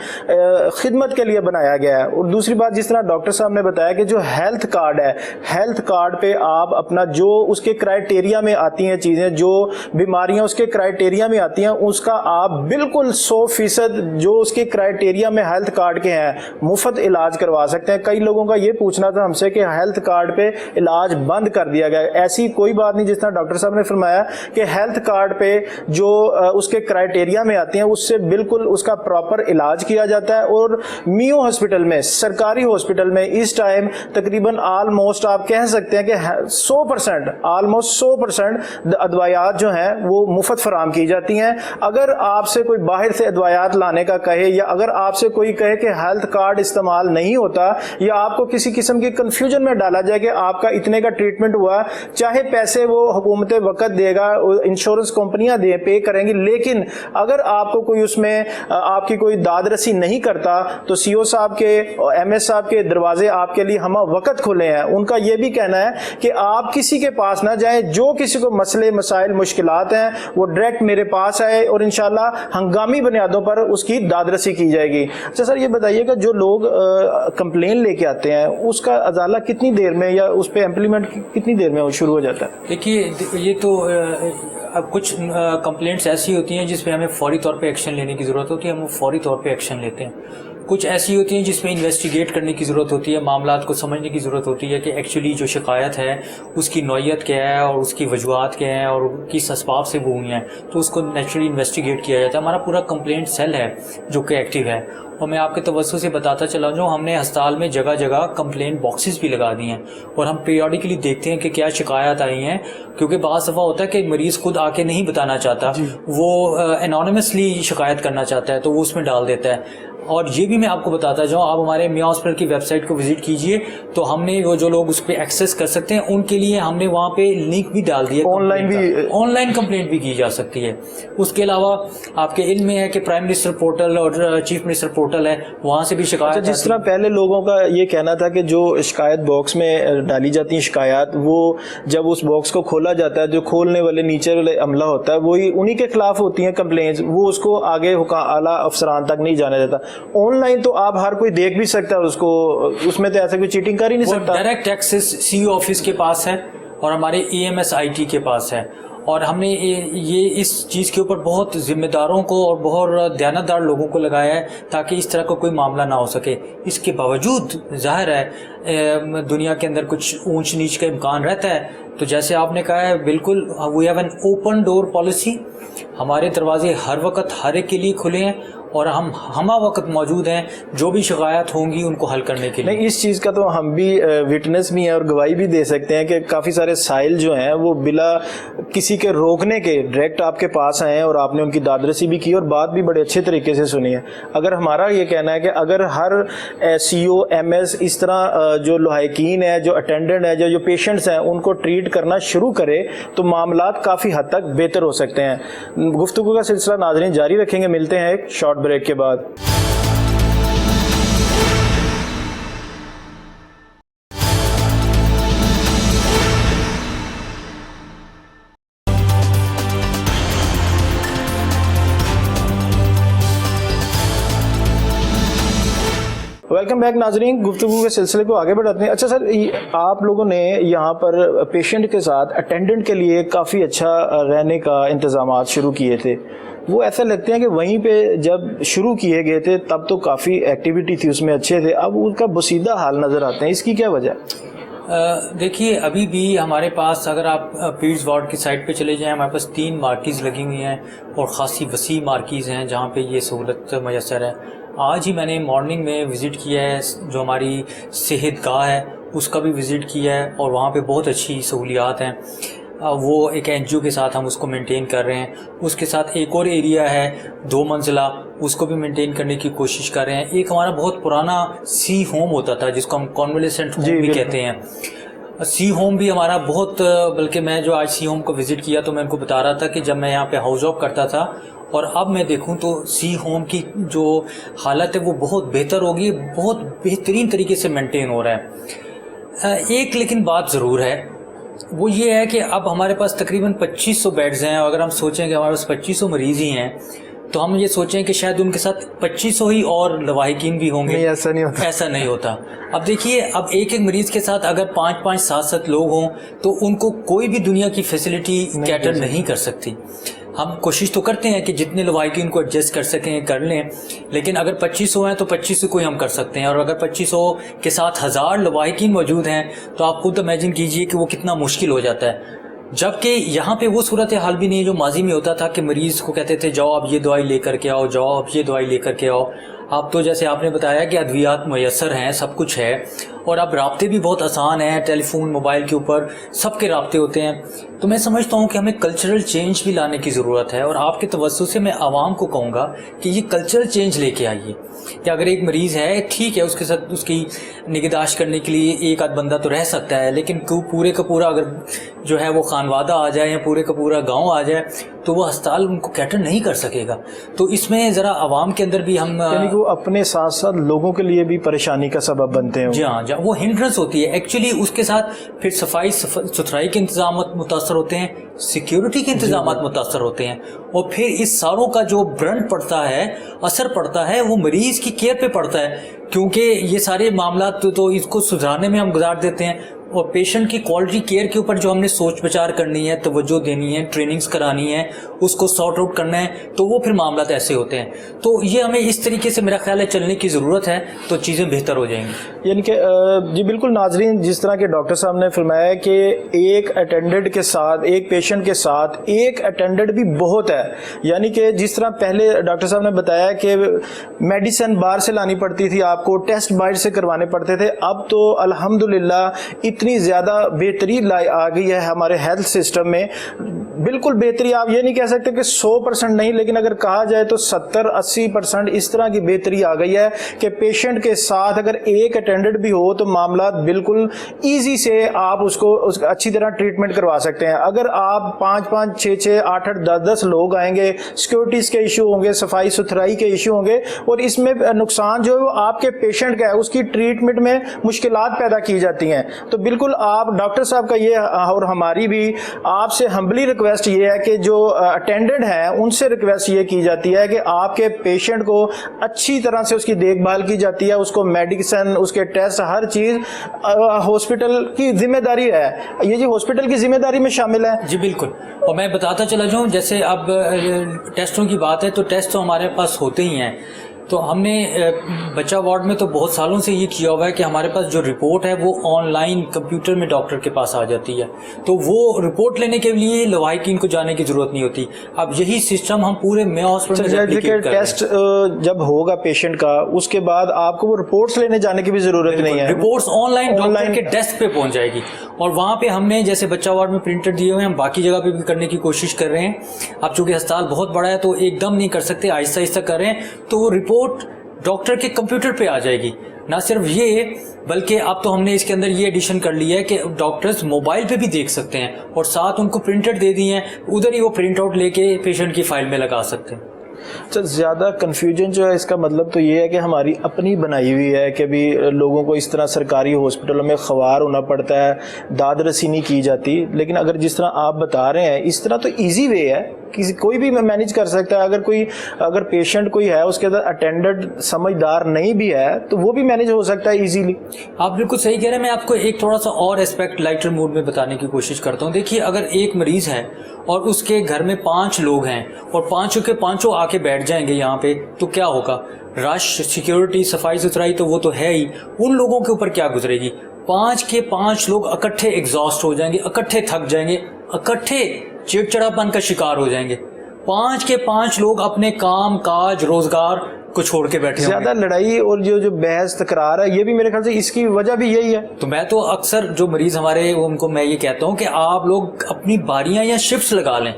خدمت کے لیے بنایا گیا ہے. اور دوسری بات, جس طرح ڈاکٹر صاحب نے بتایا کہ جو ہیلتھ کارڈ ہے, ہیلتھ کارڈ پہ آپ اپنا جو اس کے کرائٹیریا میں آتی ہیں چیزیں, جو بیماریاں اس کے کرائٹیریا میں آتی ہیں, اس کا آپ بالکل 100% جو اس کے کرائٹیریا میں ہیلتھ کارڈ کے ہیں مفت علاج کروا سکتے ہیں. کئی لوگوں کا یہ پوچھنا تھا ہم سے کہ ہیلتھ کارڈ پہ علاج بند کر دیا گیا. ایسی کوئی بات نہیں. جس طرح ڈاکٹر صاحب نے فرمایا کہ ہیلتھ کارڈ پہ جو اس کے کرائٹیریا میں آتی ہیں اس سے بالکل اس کا پراپر علاج کیا جاتا ہے. اور میو ہاسپٹل میں, سرکاری ہاسپٹل میں اس ٹائم تقریباً آلموسٹ آپ کہہ سکتے ہیں کہ 100% آلموسٹ 100% ادویات جو ہیں وہ مفت فراہم کی جاتی ہیں. اگر آپ سے کوئی باہر سے ادویات لانے کا کہے, یا اگر آپ سے کوئی کہے کہ ہیلتھ کارڈ استعمال نہیں ہوتا, یا آپ کو کسی قسم کی کنفیوژن میں ڈالا جائے کہ آپ کا اتنے کا ٹریٹمنٹ ہوا, چاہے پیسے وہ حکومت وقت دے گا, انشورنس کمپنیاں پے کریں گی, لیکن اگر آپ کو کوئی اس میں آپ کی کوئی داد رسی نہیں کرتا تو سی او صاحب کے, ایم ایس صاحب کے دروازے آپ کے لیے ہمہ وقت کھلے ہیں. ان کا یہ بھی کہنا ہے کہ آپ کسی کے پاس نہ جائیں, جو کسی کو مسئلے مسائل مشکلات ہیں وہ ڈائریکٹ میرے پاس آئے, اور انشاءاللہ ہنگامی بنیادوں پر اس کی داد رسی کی جائے گی. اچھا سر, یہ بتائیے کہ جو لوگ کمپلین لے کے آتے ہیں اس کا ازالہ کتنی دیر میں, یا اس پہ امپلیمنٹ کتنی دیر میں شروع ہو جاتا ہے؟ دیکھیے, یہ تو اب کچھ کمپلینٹس ایسی ہوتی ہیں جس پہ ہمیں فوری طور پہ ایکشن لینے کی ضرورت ہوتی ہے, ہم فوری طور پہ ایکشن لیتے ہیں. کچھ ایسی ہوتی ہیں جس میں انویسٹیگیٹ کرنے کی ضرورت ہوتی ہے, معاملات کو سمجھنے کی ضرورت ہوتی ہے کہ ایکچولی جو شکایت ہے اس کی نوعیت کیا ہے, اور اس کی وجوہات کیا ہیں, اور کس اسباب سے وہ ہوئی ہیں, تو اس کو نیچرلی انویسٹیگیٹ کیا جاتا ہے. ہمارا پورا کمپلینٹ سیل ہے جو کہ ایکٹیو ہے, اور میں آپ کے توسط سے بتاتا چلا جاؤں, ہم نے ہسپتال میں جگہ جگہ کمپلینٹ باکسز بھی لگا دی ہیں, اور ہم پیریوڈیکلی دیکھتے ہیں کہ کیا شکایات آئی ہیں, کیونکہ بعض دفعہ ہوتا ہے کہ مریض خود آ کے نہیں بتانا چاہتا, وہ انانیمسلی شکایت کرنا چاہتا ہے, تو وہ اس میں ڈال دیتا ہے. اور یہ بھی میں آپ کو بتاتا جاؤں, آپ ہمارے میاں ہاسپٹل کی ویب سائٹ کو وزٹ کیجئے, تو ہم نے وہ جو لوگ اس پہ ایکسیس کر سکتے ہیں ان کے لیے ہم نے وہاں پہ لنک بھی ڈال دیا, آن لائن کمپلینٹ بھی کی جا سکتی ہے. اس کے علاوہ آپ کے علم میں ہے کہ پرائم منسٹر پورٹل اور چیف منسٹر پورٹل ہے, وہاں سے بھی شکایت. جس طرح پہلے لوگوں کا یہ کہنا تھا کہ جو شکایت باکس میں ڈالی جاتی ہیں شکایات, وہ جب اس باکس کو کھولا جاتا ہے, جو کھولنے والے نیچے والے عملہ ہوتا ہے وہی انہی کے خلاف ہوتی ہیں کمپلینٹس, وہ اس کو آگے اعلیٰ افسران تک نہیں جانے دیتا. آن لائن تو آپ ہر کوئی دیکھ بھی سکتا ہے اس کو, اس میں تو ایسا کوئی چیٹنگ کر ہی نہیں سکتا. Direct access C O office کے پاس ہے اور ہمارے E M S I T کے پاس ہے, اور ہم نے یہ اس چیز کے اوپر بہت ذمہ داروں کو اور بہت دیانتدار لوگوں کو لگایا ہے تاکہ اس طرح کا کوئی معاملہ نہ ہو سکے. اس کے باوجود ظاہر ہے دنیا کے اندر کچھ اونچ نیچ کا امکان رہتا ہے, تو جیسے آپ نے کہا ہے بالکل, we have an open door policy. ہمارے دروازے ہر وقت ہر ایک کے لیے کھلے ہیں, اور ہم ہمہ وقت موجود ہیں جو بھی شکایات ہوں گی ان کو حل کرنے کے لیے. نہیں, اس چیز کا تو ہم بھی وٹنس بھی ہیں اور گواہی بھی دے سکتے ہیں کہ کافی سارے سائل جو ہیں وہ بلا کسی کے روکنے کے ڈائریکٹ آپ کے پاس آئے ہیں, اور آپ نے ان کی دادرسی بھی کی اور بات بھی بڑے اچھے طریقے سے سنی ہے. اگر ہمارا یہ کہنا ہے کہ اگر ہر سی او ایم ایس اس طرح جو لوحائقین ہے, جو اٹینڈنٹ ہے, جو پیشنٹس ہیں, ان کو ٹریٹ کرنا شروع کرے تو معاملات کافی حد تک بہتر ہو سکتے ہیں. گفتگو کا سلسلہ ناظرین جاری رکھیں گے, ملتے ہیں ایک شارٹ بریک کے بعد. ویلکم بیک ناظرین, گفتگو کے سلسلے کو آگے بڑھاتے ہیں. اچھا سر, آپ لوگوں نے یہاں پر پیشنٹ کے ساتھ اٹینڈنٹ کے لیے کافی اچھا رہنے کا انتظامات شروع کیے تھے, وہ ایسا لگتے ہیں کہ وہیں پہ جب شروع کیے گئے تھے تب تو کافی ایکٹیویٹی تھی اس میں, اچھے تھے, اب ان کا بسیدہ حال نظر آتے ہیں, اس کی کیا وجہ؟ دیکھیے ابھی بھی ہمارے پاس اگر آپ پیڈز وارڈ کی سائٹ پہ چلے جائیں, ہمارے پاس 3 مارکیز لگی ہوئی ہیں اور خاصی وسیع مارکیز ہیں جہاں پہ یہ سہولت میسر ہے. آج ہی میں نے مارننگ میں وزٹ کیا ہے, جو ہماری صحت گاہ ہے اس کا بھی وزٹ کیا ہے, اور وہاں پہ بہت اچھی سہولیات ہیں. وہ ایک این جی او کے ساتھ ہم اس کو مینٹین کر رہے ہیں. اس کے ساتھ ایک اور ایریا ہے 2 منزلہ, اس کو بھی مینٹین کرنے کی کوشش کر رہے ہیں. ایک ہمارا بہت پرانا سی ہوم ہوتا تھا جس کو ہم کانولیسنٹ ہوم بھی کہتے ہیں. سی ہوم بھی ہمارا بہت, بلکہ میں جو آج سی ہوم کو وزٹ کیا تو میں ان کو بتا رہا تھا کہ جب میں یہاں پہ ہاؤس آف کرتا تھا اور اب میں دیکھوں تو سی ہوم کی جو حالت ہے وہ بہت بہتر ہوگی, بہت بہترین طریقے سے مینٹین ہو رہا ہے. ایک لیکن بات ضرور ہے, وہ یہ ہے کہ اب ہمارے پاس تقریباً 2500 بیڈز ہیں, اور اگر ہم سوچیں کہ ہمارے پاس 2500 مریض ہی ہیں تو ہم یہ سوچیں کہ شاید ان کے ساتھ 2500 ہی اور لواحقین بھی ہوں گے. ایسا نہیں ہوتا, ایسا نہیں ہوتا. اب دیکھیے, اب ایک مریض کے ساتھ اگر 5 7 لوگ ہوں تو ان کو کوئی بھی دنیا کی فیسلٹی کیٹر نہیں کر سکتی. ہم کوشش تو کرتے ہیں کہ جتنے لواحقین کو ایڈجسٹ کر سکیں کر لیں, لیکن اگر 2500 ہیں تو 2500 کو ہی ہم کر سکتے ہیں, اور اگر 2500 کے ساتھ 1000 لواحقین موجود ہیں تو آپ خود امیجن کیجئے کہ وہ کتنا مشکل ہو جاتا ہے. جبکہ یہاں پہ وہ صورتحال بھی نہیں ہے جو ماضی میں ہوتا تھا کہ مریض کو کہتے تھے جاؤ آپ یہ دوائی لے کر کے آؤ, جاؤ آپ یہ دوائی لے کر کے آؤ. اب تو جیسے آپ نے بتایا کہ ادویات میسر ہیں, سب کچھ ہے, اور اب رابطے بھی بہت آسان ہیں, ٹیلی فون موبائل کے اوپر سب کے رابطے ہوتے ہیں. تو میں سمجھتا ہوں کہ ہمیں کلچرل چینج بھی لانے کی ضرورت ہے, اور آپ کے توسط سے میں عوام کو کہوں گا کہ یہ کلچرل چینج لے کے آئیے کہ اگر ایک مریض ہے ٹھیک ہے, اس کے ساتھ اس کی نگہداشت کرنے کے لیے ایک آدھ بندہ تو رہ سکتا ہے, لیکن پورے کا پورا اگر جو ہے وہ خانوادہ آ جائے یا پورے کا پورا گاؤں آ جائے تو وہ ہسپتال ان کو کیٹر نہیں کر سکے گا. تو اس میں ذرا عوام کے اندر بھی ہم, یعنی کہ وہ اپنے ساتھ ساتھ لوگوں کے لیے بھی پریشانی کا سبب بنتے ہیں. جی ہاں, وہ ہنڈرنس ہوتی ہے ایکچولی. اس کے ساتھ پھر صفائی ستھرائی کے انتظامات متاثر ہوتے ہیں, سیکیورٹی کے انتظامات متاثر ہوتے ہیں, اور پھر اس ساروں کا جو برن پڑتا ہے, اثر پڑتا ہے, وہ مریض کی کیئر پہ پڑتا ہے, کیونکہ یہ سارے معاملات تو اس کو سدھارنے میں ہم گزار دیتے ہیں, اور پیشنٹ کی کوالٹی کیئر کے اوپر جو ہم نے سوچ بچار کرنی ہے, توجہ دینی ہے, ٹریننگز کرانی ہے, اس کو سارٹ آؤٹ کرنا ہے, تو وہ پھر معاملات ایسے ہوتے ہیں. تو یہ ہمیں اس طریقے سے میرا خیال ہے چلنے کی ضرورت ہے, تو چیزیں بہتر ہو جائیں گی. یعنی کہ جی بالکل ناظرین, جس طرح کہ ڈاکٹر صاحب نے فرمایا کہ ایک اٹینڈنٹ کے ساتھ, ایک پیشنٹ کے ساتھ ایک اٹینڈنٹ بھی بہت ہے. یعنی کہ جس طرح پہلے ڈاکٹر صاحب نے بتایا کہ میڈیسن باہر سے لانی پڑتی تھی, آپ کو ٹیسٹ باہر سے کروانے پڑتے تھے, اب تو الحمدللہ اتنی زیادہ بہتری آ گئی ہے ہمارے ہیلتھ سسٹم میں, بالکل بہتری. آپ یہ نہیں کہہ سکتے کہ 100% نہیں, لیکن اگر کہا جائے تو 70-80% اس طرح کی بہتری آ گئی ہے کہ پیشنٹ کے ساتھ اگر ایک اٹینڈنٹ بھی ہو تو معاملات بالکل ایزی سے آپ اس کو اچھی طرح ٹریٹمنٹ کروا سکتے ہیں. اگر آپ 5-5, 6-6, 8-8, 10-10 لوگ آئیں گے, سیکورٹیز کے ایشو ہوں گے, صفائی ستھرائی کے ایشو ہوں گے, اور اس میں نقصان جو ہے وہ آپ کے پیشنٹ کا ہے, اس کی ٹریٹمنٹ میں مشکلات پیدا کی جاتی ہیں. تو بالکل آپ ڈاکٹر صاحب کا یہ اور ہماری بھی آپ سے ہمبلی ریکویسٹ یہ ہے کہ جو اٹینڈنٹ ہیں ان سے ریکویسٹ یہ کی جاتی ہے کہ آپ کے پیشنٹ کو اچھی طرح سے اس کی دیکھ بھال کی جاتی ہے, اس کو میڈیسن, اس کے ٹیسٹ, ہر چیز ہاسپٹل کی ذمہ داری ہے. یہ جی ہاسپٹل کی ذمہ داری میں شامل ہے. جی بالکل, اور میں بتاتا چلا جاؤں, جیسے اب ٹیسٹوں کی بات ہے تو ٹیسٹ تو ہمارے پاس ہوتے ہی ہیں. تو ہم نے بچہ وارڈ میں تو بہت سالوں سے یہ کیا ہوا ہے کہ ہمارے پاس جو رپورٹ ہے وہ آن لائن کمپیوٹر میں ڈاکٹر کے پاس آ جاتی ہے, تو وہ رپورٹ لینے کے لیے لواحقین کو جانے کی ضرورت نہیں ہوتی. اب یہی سسٹم ہم پورے میو ہاسپٹل میں ریپلیکیٹ کر رہے ہیں. ٹیسٹ جب ہوگا پیشنٹ کا, اس کے بعد آپ کو وہ رپورٹس لینے جانے کی بھی ضرورت نہیں ہے, رپورٹس آن لائن ڈاکٹر کے ڈیسک پہ پہنچ جائے گی. اور وہاں پہ ہم نے جیسے بچہ وارڈ میں پرنٹر دیے ہوئے ہیں, ہم باقی جگہ پہ بھی کرنے کی کوشش کر رہے ہیں. اب چونکہ ہسپتال بہت بڑا ہے تو ایک دم نہیں کر سکتے, آہستہ آہستہ کر رہے ہیں, تو وہ رپورٹ ڈاکٹر کے کمپیوٹر پہ آ جائے گی. نہ صرف یہ بلکہ اب تو ہم نے اس کے اندر یہ ایڈیشن کر لیا ہے کہ ڈاکٹرز موبائل پہ بھی دیکھ سکتے ہیں, اور ساتھ ان کو پرنٹر دے دی ہیں, ادھر ہی وہ پرنٹ آؤٹ لے کے پیشنٹ کی فائل میں لگا سکتے ہیں. اچھا, زیادہ کنفیوژن جو ہے اس کا مطلب تو یہ ہے کہ ہماری اپنی بنائی ہوئی ہے کہ بھی لوگوں کو اس طرح سرکاری ہاسپٹلوں میں خوار ہونا پڑتا ہے, داد رسی نہیں کی جاتی. لیکن اگر جس طرح آپ بتا رہے ہیں اس طرح تو ایزی وے ہے, کوئی بھی مینیج کر سکتا ہے. اگر پیشنٹ کوئی ہے اس کے اندر اٹینڈنٹ سمجھدار نہیں بھی ہے تو وہ بھی مینیج ہو سکتا ہے ایزیلی. آپ بالکل صحیح کہہ رہے ہیں. میں آپ کو ایک تھوڑا سا اور اسپیکٹ لائٹر موڈ میں بتانے کی کوشش کرتا ہوں. دیکھیے اگر ایک مریض ہے اور اس کے گھر میں 5 لوگ ہیں اور 5 کے 5 آ کے بیٹھ جائیں گے یہاں پہ, تو کیا ہوگا؟ رش, سیکیورٹی, صفائی ستھرائی تو وہ تو ہے ہی, ان لوگوں کے اوپر کیا گزرے گی؟ 5 کے 5 لوگ اکٹھے ایگزاسٹ ہو جائیں گے, اکٹھے تھک جائیں گے, اکٹھے چڑچڑاپن کا شکار ہو جائیں گے. 5 کے 5 لوگ اپنے کام کاج روزگار کو چھوڑ کے بیٹھے ہوں گے. زیادہ لڑائی اور جو بحث تکرار ہے یہ بھی میرے خیال سے اس کی وجہ بھی یہی ہے. تو میں تو اکثر جو مریض ہمارے ان کو میں یہ کہتا ہوں کہ آپ لوگ اپنی باریاں یا شفٹس لگا لیں.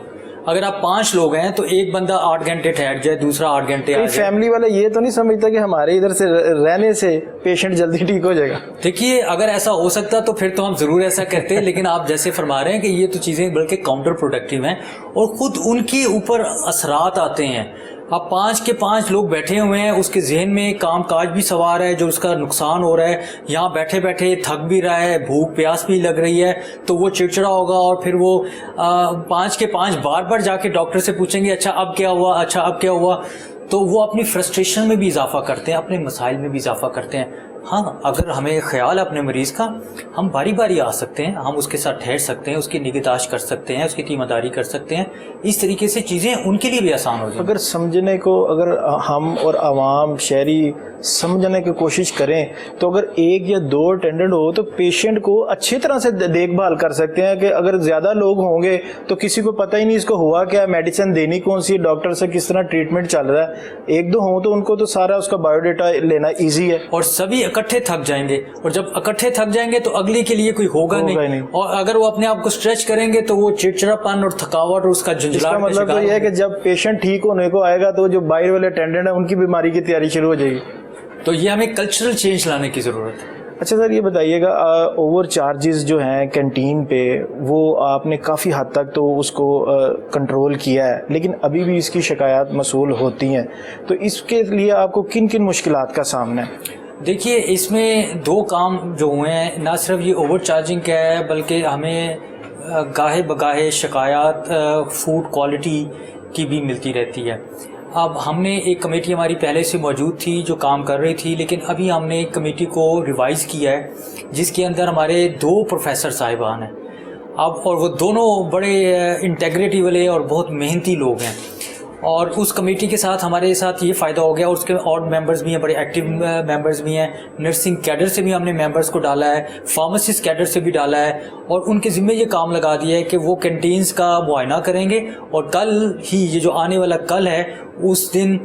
اگر آپ 5 لوگ ہیں تو ایک بندہ 8 گھنٹے ٹھہر جائے, دوسرا 8 گھنٹے آ جائے. فیملی والا یہ تو نہیں سمجھتا کہ ہمارے ادھر سے رہنے سے پیشنٹ جلدی ٹھیک ہو جائے گا. دیکھیے اگر ایسا ہو سکتا تو پھر تو ہم ضرور ایسا کرتے, لیکن آپ جیسے فرما رہے ہیں کہ یہ تو چیزیں بلکہ کاؤنٹر پروڈکٹیو ہیں اور خود ان کے اوپر اثرات آتے ہیں. اب 5 کے 5 لوگ بیٹھے ہوئے ہیں, اس کے ذہن میں کام کاج بھی سوار ہے جو اس کا نقصان ہو رہا ہے, یہاں بیٹھے بیٹھے تھک بھی رہا ہے, بھوک پیاس بھی لگ رہی ہے, تو وہ چڑچڑا ہوگا اور پھر وہ 5 کے 5 بار بار جا کے ڈاکٹر سے پوچھیں گے اچھا اب کیا ہوا, اچھا اب کیا ہوا. تو وہ اپنی فرسٹریشن میں بھی اضافہ کرتے ہیں, اپنے مسائل میں بھی اضافہ کرتے ہیں. ہاں اگر ہمیں خیال ہے اپنے مریض کا, ہم باری باری آ سکتے ہیں, ہم اس کے ساتھ ٹھہر سکتے ہیں, اس کی نگہداشت کر سکتے ہیں, اس کی تیمارداری کر سکتے ہیں. اس طریقے سے چیزیں ان کے لیے بھی آسان ہو جائیں. اگر سمجھنے کو, اگر ہم اور عوام شہری سمجھنے کی کوشش کریں تو اگر 1 یا 2 اٹینڈنٹ ہو تو پیشنٹ کو اچھی طرح سے دیکھ بھال کر سکتے ہیں. کہ اگر زیادہ لوگ ہوں گے تو کسی کو پتہ ہی نہیں اس کو ہوا کیا, میڈیسن دینی کون سی, ڈاکٹر سے کس طرح ٹریٹمنٹ چل رہا ہے. 1-2 ہوں تو ان کو تو سارا اس کا بایو ڈیٹا لینا ایزی ہے. اور سبھی اکٹھے تھک جائیں گے, اور جب اکٹھے تھک جائیں گے تو اگلے کے لیے کوئی ہوگا نہیں. اور اگر وہ اپنے آپ کو اسٹریچ کریں گے تو وہ چڑچڑاپن اور تھکاوٹ اور اس کا جھنجھلاہٹ. مطلب تو یہ ہے کہ جب پیشنٹ ٹھیک ہونے کو آئے گا تو جو باہر والے اٹینڈنٹ ہیں ان کی بیماری کی تیاری شروع ہو جائے گی. تو یہ ہمیں کلچرل چینج لانے کی ضرورت ہے. اچھا سر یہ بتائیے گا, اوور چارجز جو ہیں کینٹین پہ وہ آپ نے کافی حد تک تو اس کو کنٹرول کیا ہے, لیکن ابھی بھی اس کی شکایات موصول ہوتی ہیں, تو اس کے لیے آپ کو کن کن مشکلات کا سامنا ہے؟ دیکھیے اس میں 2 کام جو ہوئے ہیں, نہ صرف یہ اوور چارجنگ کا ہے بلکہ ہمیں گاہے بگاہے شکایات فوڈ کوالٹی کی بھی ملتی رہتی ہے. اب ہم نے ایک کمیٹی ہماری پہلے سے موجود تھی جو کام کر رہی تھی, لیکن ابھی ہم نے ایک کمیٹی کو ریوائز کیا ہے جس کے اندر ہمارے 2 پروفیسر صاحبان ہیں اب, اور وہ دونوں بڑے انٹیگریٹی والے اور بہت محنتی لوگ ہیں. اور اس کمیٹی کے ساتھ ہمارے ساتھ یہ فائدہ ہو گیا, اور اس کے اور ممبرز بھی ہیں, بڑے ایکٹیو ممبرز بھی ہیں. نرسنگ کیڈر سے بھی ہم نے ممبرز کو ڈالا ہے, فارماسسٹ کیڈر سے بھی ڈالا ہے, اور ان کے ذمہ یہ کام لگا دیا ہے کہ وہ کینٹینز کا معائنہ کریں گے, اور کل ہی یہ جو آنے والا کل ہے اس دن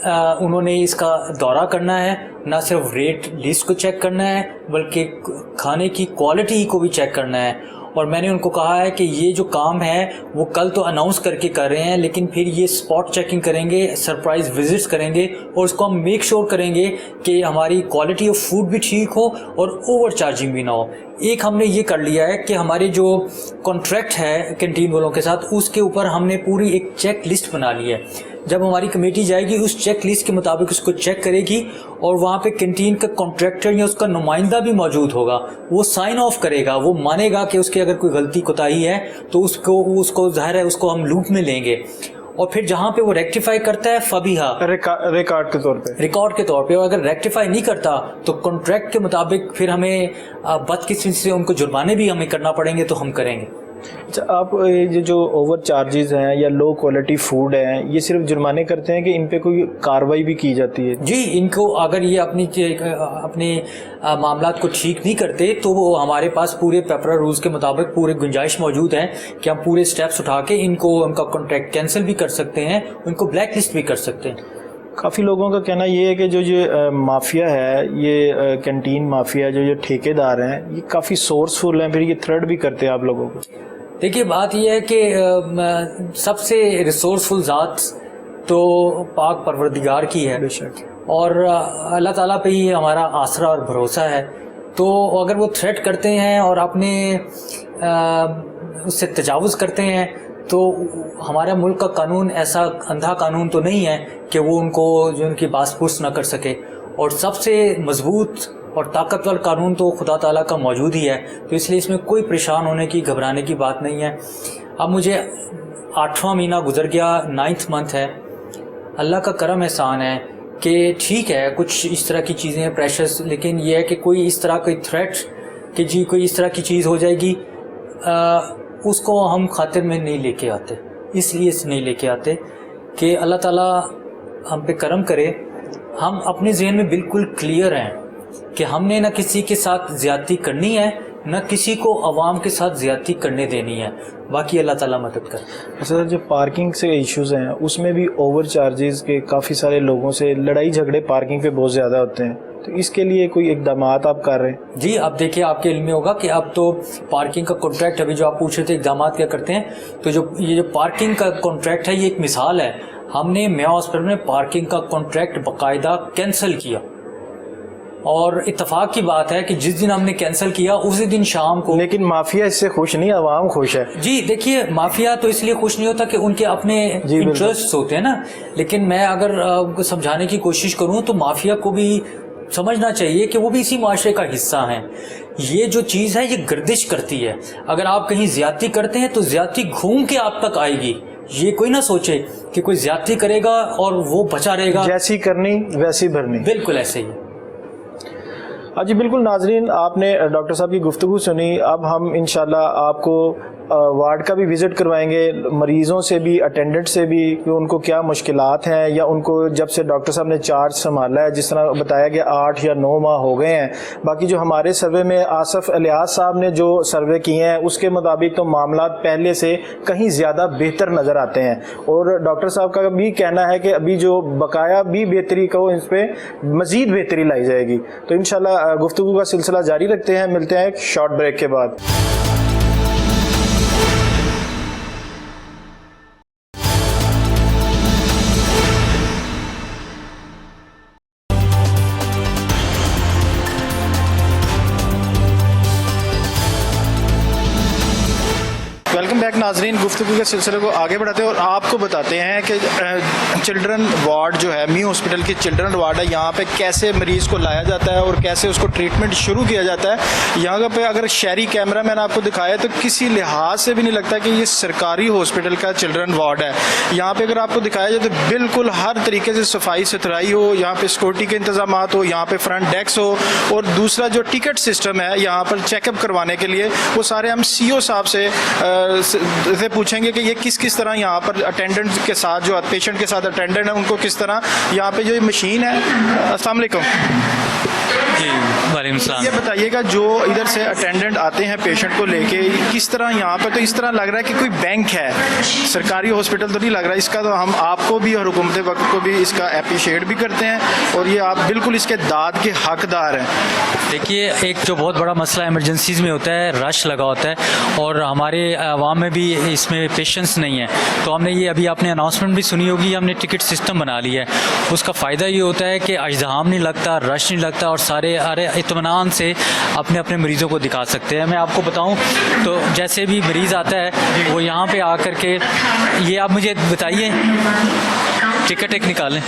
انہوں نے اس کا دورہ کرنا ہے. نہ صرف ریٹ لسٹ کو چیک کرنا ہے بلکہ کھانے کی کوالٹی کو بھی چیک کرنا ہے. اور میں نے ان کو کہا ہے کہ یہ جو کام ہے وہ کل تو اناؤنس کر کے کر رہے ہیں, لیکن پھر یہ اسپاٹ چیکنگ کریں گے, سرپرائز وزٹس کریں گے, اور اس کو ہم میک شور کریں گے کہ ہماری کوالٹی آف فوڈ بھی ٹھیک ہو اور اوور چارجنگ بھی نہ ہو. ایک ہم نے یہ کر لیا ہے کہ ہماری جو کانٹریکٹ ہے کینٹین والوں کے ساتھ اس کے اوپر ہم نے پوری ایک چیک لسٹ بنا لی ہے. جب ہماری کمیٹی جائے گی اس چیک لسٹ کے مطابق اس کو چیک کرے گی, اور وہاں پہ کینٹین کا کانٹریکٹر یا اس کا نمائندہ بھی موجود ہوگا, وہ سائن آف کرے گا, وہ مانے گا کہ اس کے اگر کوئی غلطی کوتاہی ہے تو اس کو ظاہر ہے اس کو ہم لوپ میں لیں گے, اور پھر جہاں پہ وہ ریکٹیفائی کرتا ہے فبیہا ریکارڈ کے طور پہ, اور اگر ریکٹیفائی نہیں کرتا تو کانٹریکٹ کے مطابق پھر ہمیں بدقسمتی سے ان کو جرمانے بھی ہمیں کرنا پڑیں گے, تو ہم کریں گے. اچھا آپ یہ جو اوور چارجز ہیں یا لو کوالٹی فوڈ ہیں یہ صرف جرمانے کرتے ہیں کہ ان پہ کوئی کارروائی بھی کی جاتی ہے؟ جی, ان کو اگر یہ اپنے معاملات کو ٹھیک نہیں کرتے تو وہ ہمارے پاس پورے پیپرا رولز کے مطابق پورے گنجائش موجود ہے کہ ہم پورے سٹیپس اٹھا کے ان کا کانٹریکٹ کینسل بھی کر سکتے ہیں, ان کو بلیک لسٹ بھی کر سکتے ہیں. کافی لوگوں کا کہنا یہ ہے کہ جو مافیا ہے, یہ کینٹین مافیا جو ٹھیکے دار ہیں یہ کافی سورسفل ہیں, پھر یہ تھریٹ بھی کرتے ہیں آپ لوگوں کو. دیکھیے بات یہ ہے کہ سب سے ریسورسفل ذات تو پاک پروردگار کی ہے, اور اللہ تعالیٰ پہ ہی ہمارا آسرا اور بھروسہ ہے. تو اگر وہ تھریٹ کرتے ہیں اور اپنے اس سے تجاوز کرتے ہیں تو ہمارا ملک کا قانون ایسا اندھا قانون تو نہیں ہے کہ وہ ان کو جو ان کی باس پرس نہ کر سکے, اور سب سے مضبوط اور طاقتور قانون تو خدا تعالیٰ کا موجود ہی ہے. تو اس لیے اس میں کوئی پریشان ہونے کی, گھبرانے کی بات نہیں ہے. اب مجھے 8واں مہینہ گزر گیا، 9th منتھ ہے. اللہ کا کرم احسان ہے کہ ٹھیک ہے کچھ اس طرح کی چیزیں پریشرز، لیکن یہ ہے کہ کوئی اس طرح کوئی تھریٹ کہ جی کوئی اس طرح کی چیز ہو جائے گی، اس کو ہم خاطر میں نہیں لے کے آتے. اس لیے نہیں لے کے آتے کہ اللہ تعالیٰ ہم پہ کرم کرے. ہم اپنے ذہن میں بالکل کلیئر ہیں کہ ہم نے نہ کسی کے ساتھ زیادتی کرنی ہے، نہ کسی کو عوام کے ساتھ زیادتی کرنے دینی ہے. باقی اللہ تعالیٰ مدد کرے. سر جو پارکنگ سے ایشوز ہیں اس میں بھی اوور چارجز کے کافی سارے لوگوں سے لڑائی جھگڑے پارکنگ پہ بہت زیادہ ہوتے ہیں، تو اس کے لیے کوئی اقدامات آپ کر رہے ہیں؟ جی اب دیکھیے آپ کے علم میں ہوگا کہ اب تو پارکنگ کا کانٹریکٹ، ابھی جو آپ پوچھ رہے تھے اقدامات کیا کرتے ہیں، تو یہ جو پارکنگ کا کانٹریکٹ ہے یہ ایک مثال ہے. ہم نے میو ہاسپٹل میں پارکنگ کا کانٹریکٹ باقاعدہ کینسل کیا، اور اتفاق کی بات ہے کہ جس دن ہم نے کینسل کیا اسی دن شام کو. لیکن مافیا اس سے خوش نہیں، عوام خوش ہے. جی دیکھیے مافیا تو اس لیے خوش نہیں ہوتا کہ ان کے اپنے انٹرسٹ ہوتے ہیں نا، لیکن میں اگر سمجھانے کی کوشش کروں تو مافیا کو بھی سمجھنا چاہیے کہ وہ بھی اسی معاشرے کا حصہ ہیں. یہ جو چیز ہے یہ گردش کرتی ہے. اگر آپ کہیں زیادتی کرتے ہیں تو زیادتی گھوم کے آپ تک آئے گی. یہ کوئی نہ سوچے کہ کوئی زیادتی کرے گا اور وہ بچا رہے گا، جیسی کرنی ویسی بھرنی. بالکل ایسے ہی. ہاں جی بالکل. ناظرین آپ نے ڈاکٹر صاحب کی گفتگو سنی. اب ہم انشاءاللہ آپ کو وارڈ کا بھی وزٹ کروائیں گے، مریضوں سے بھی، اٹینڈنٹ سے بھی، کہ ان کو کیا مشکلات ہیں، یا ان کو جب سے ڈاکٹر صاحب نے چارج سنبھالا ہے، جس طرح بتایا کہ 8 یا 9 ماہ ہو گئے ہیں. باقی جو ہمارے سروے میں آصف الیاس صاحب نے جو سروے کیے ہیں اس کے مطابق تو معاملات پہلے سے کہیں زیادہ بہتر نظر آتے ہیں، اور ڈاکٹر صاحب کا بھی کہنا ہے کہ ابھی جو بقایا بھی بہتری کو اس پہ مزید بہتری لائی جائے گی. تو انشاءاللہ گفتگو کا سلسلہ جاری رکھتے ہیں. ملتے ہیں ایک شارٹ بریک کے بعد. ویلکم بیک ناظرین. گفتگو کے سلسلے کو آگے بڑھاتے ہیں اور آپ کو بتاتے ہیں کہ چلڈرن وارڈ جو ہے میو ہاسپٹل کی چلڈرن وارڈ ہے، یہاں پہ کیسے مریض کو لایا جاتا ہے اور کیسے اس کو ٹریٹمنٹ شروع کیا جاتا ہے. یہاں پہ اگر شہری کیمرہ مین آپ کو دکھایا تو کسی لحاظ سے بھی نہیں لگتا کہ یہ سرکاری ہاسپٹل کا چلڈرن وارڈ ہے. یہاں پہ اگر آپ کو دکھایا جائے تو بالکل ہر طریقے سے صفائی ستھرائی ہو، یہاں پہ سیکورٹی کے انتظامات ہو، یہاں پہ فرنٹ ڈیسک ہو، اور دوسرا جو ٹکٹ سسٹم ہے یہاں پر چیک اپ کروانے کے لیے وہ سارے ہم سی او صاحب سے پوچھیں گے کہ یہ کس طرح یہاں پر اٹینڈنٹ کے ساتھ، جو پیشنٹ کے ساتھ اٹینڈنٹ ہیں ان کو کس طرح یہاں پہ جو مشین ہے. السلام علیکم. جی وعلیکم السلام. یہ بتائیے گا جو ادھر سے اٹینڈنٹ آتے ہیں پیشنٹ کو لے کے، کس طرح یہاں پہ تو اس طرح لگ رہا ہے کہ کوئی بینک ہے، سرکاری ہاسپٹل تو نہیں لگ رہا. اس کا تو ہم آپ کو بھی اور حکومت وقت کو بھی اس کا اپریشیٹ بھی کرتے ہیں، اور یہ آپ بالکل اس کے داد کے حقدار ہیں. دیکھیے ایک جو بہت بڑا مسئلہ ایمرجنسیز میں ہوتا ہے، رش لگا ہوتا ہے، اور ہمارے عوام میں بھی اس میں پیشنس نہیں ہے. تو ہم نے یہ ابھی آپ نے اناؤنسمنٹ بھی سنی ہوگی، ہم نے ٹکٹ سسٹم بنا لیا ہے. اس کا فائدہ یہ ہوتا ہے کہ اجزام نہیں لگتا، رش نہیں لگتا، اور سارے اطمینان سے اپنے اپنے مریضوں کو دکھا سکتے ہیں. میں آپ کو بتاؤں تو جیسے بھی مریض آتا ہے وہ یہاں پہ آ کر کے، یہ آپ مجھے بتائیے ٹکٹ ایک نکالیں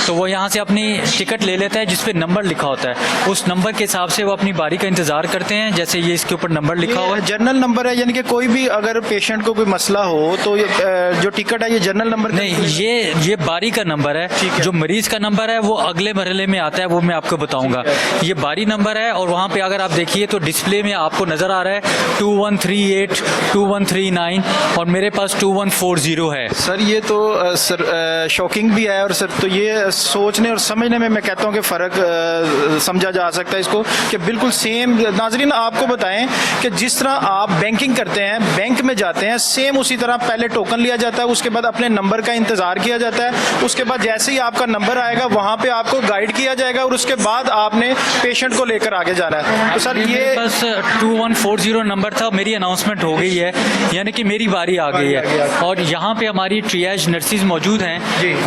تو وہ یہاں سے اپنی ٹکٹ لے لیتا ہے جس پہ نمبر لکھا ہوتا ہے. اس نمبر کے حساب سے وہ اپنی باری کا انتظار کرتے ہیں. جیسے یہ اس کے اوپر نمبر لکھا ہوا ہے، جنرل نمبر ہے، یعنی کہ کوئی بھی اگر پیشنٹ کو کوئی مسئلہ ہو تو جو ٹکٹ ہے یہ جنرل نمبر نہیں، یہ باری کا نمبر ہے. جو مریض کا نمبر ہے وہ اگلے مرحلے میں آتا ہے، وہ میں آپ کو بتاؤں گا. یہ باری نمبر ہے، اور وہاں پہ اگر آپ دیکھیے تو ڈسپلے میں آپ کو نظر آ رہا ہے 2138 2139، اور میرے پاس 2140 ہے. سر یہ تو شاکنگ بھی ہے، اور سر تو یہ سوچنے اور سمجھنے میں کہتا ہوں کہ فرق سمجھا جا سکتا ہے اس کو، کہ بالکل سیم. ناظرین آپ کو بتائیں کہ جس طرح آپ بینکنگ کرتے ہیں، بینک میں جاتے ہیں، سیم اسی طرح پہلے ٹوکن لیا جاتا ہے، اس کے بعد اپنے نمبر کا انتظار کیا جاتا ہے، اس کے بعد جیسے ہی آپ کا نمبر آئے گا وہاں پہ آپ کو گائیڈ کیا جائے گا، اور اس کے بعد آپ نے پیشنٹ کو لے کر آگے جانا ہے. تو سر یہ بس 2140 نمبر تھا، میری اناؤنسمنٹ ہو گئی ہے، یعنی کہ میری باری آ گئی ہے. اور یہاں پہ ہماری ٹریاج نرسز موجود ہیں،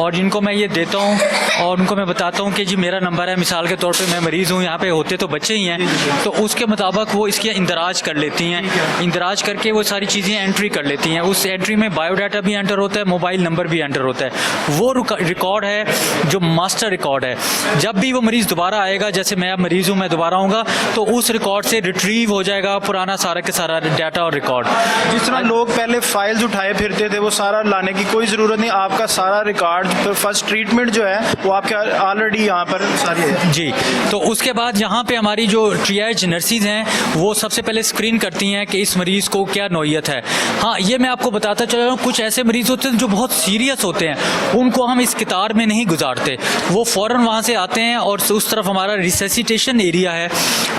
اور جن کو میں یہ دیتا ہوں اور ان کو میں بتاتا ہوں کہ جی میرا نمبر ہے, مثال کے طور پہ میں مریض ہوں, یہاں پہ ہوتے تو بچے ہی ہیں, تو اس کے مطابق وہ اس کے اندراج کر لیتی ہیں, اندراج کر کے وہ ساری چیزیں انٹری کر لیتی ہیں. اس انٹری میں بایو ڈاٹا بھی انٹر ہوتا ہے, موبائل نمبر بھی انٹر ہوتا ہے. وہ ریکارڈ ہے جو ماسٹر ریکارڈ ہے. جب بھی وہ مریض دوبارہ آئے گا, جیسے میں اب مریض ہوں, میں دوبارہ آؤں گا تو اس ریکارڈ سے ریٹریو ہو جائے گا پرانا سارا کے سارا ڈاٹا اور ریکارڈ. جس طرح لوگ پہلے فائلز اٹھائے پھرتے تھے, وہ سارا لانے کی کوئی ضرورت نہیں. آپ کا سارا ریکارڈ فرسٹ ٹریٹمنٹ جو ہے وہ آپ کے آلریڈی یہاں پر ساری ہے. جی, تو اس کے بعد یہاں پہ ہماری جو ٹریاج نرسز ہیں وہ سب سے پہلے اسکرین کرتی ہیں کہ اس مریض کو کیا نوعیت ہے. ہاں, یہ میں آپ کو بتاتا چلا رہا ہوں, کچھ ایسے مریض ہوتے ہیں جو بہت سیریس ہوتے ہیں, ان کو ہم اس قطار میں نہیں گزارتے, وہ فوراً وہاں سے آتے ہیں اور اس طرف ہمارا ریسیسیٹیشن ایریا ہے,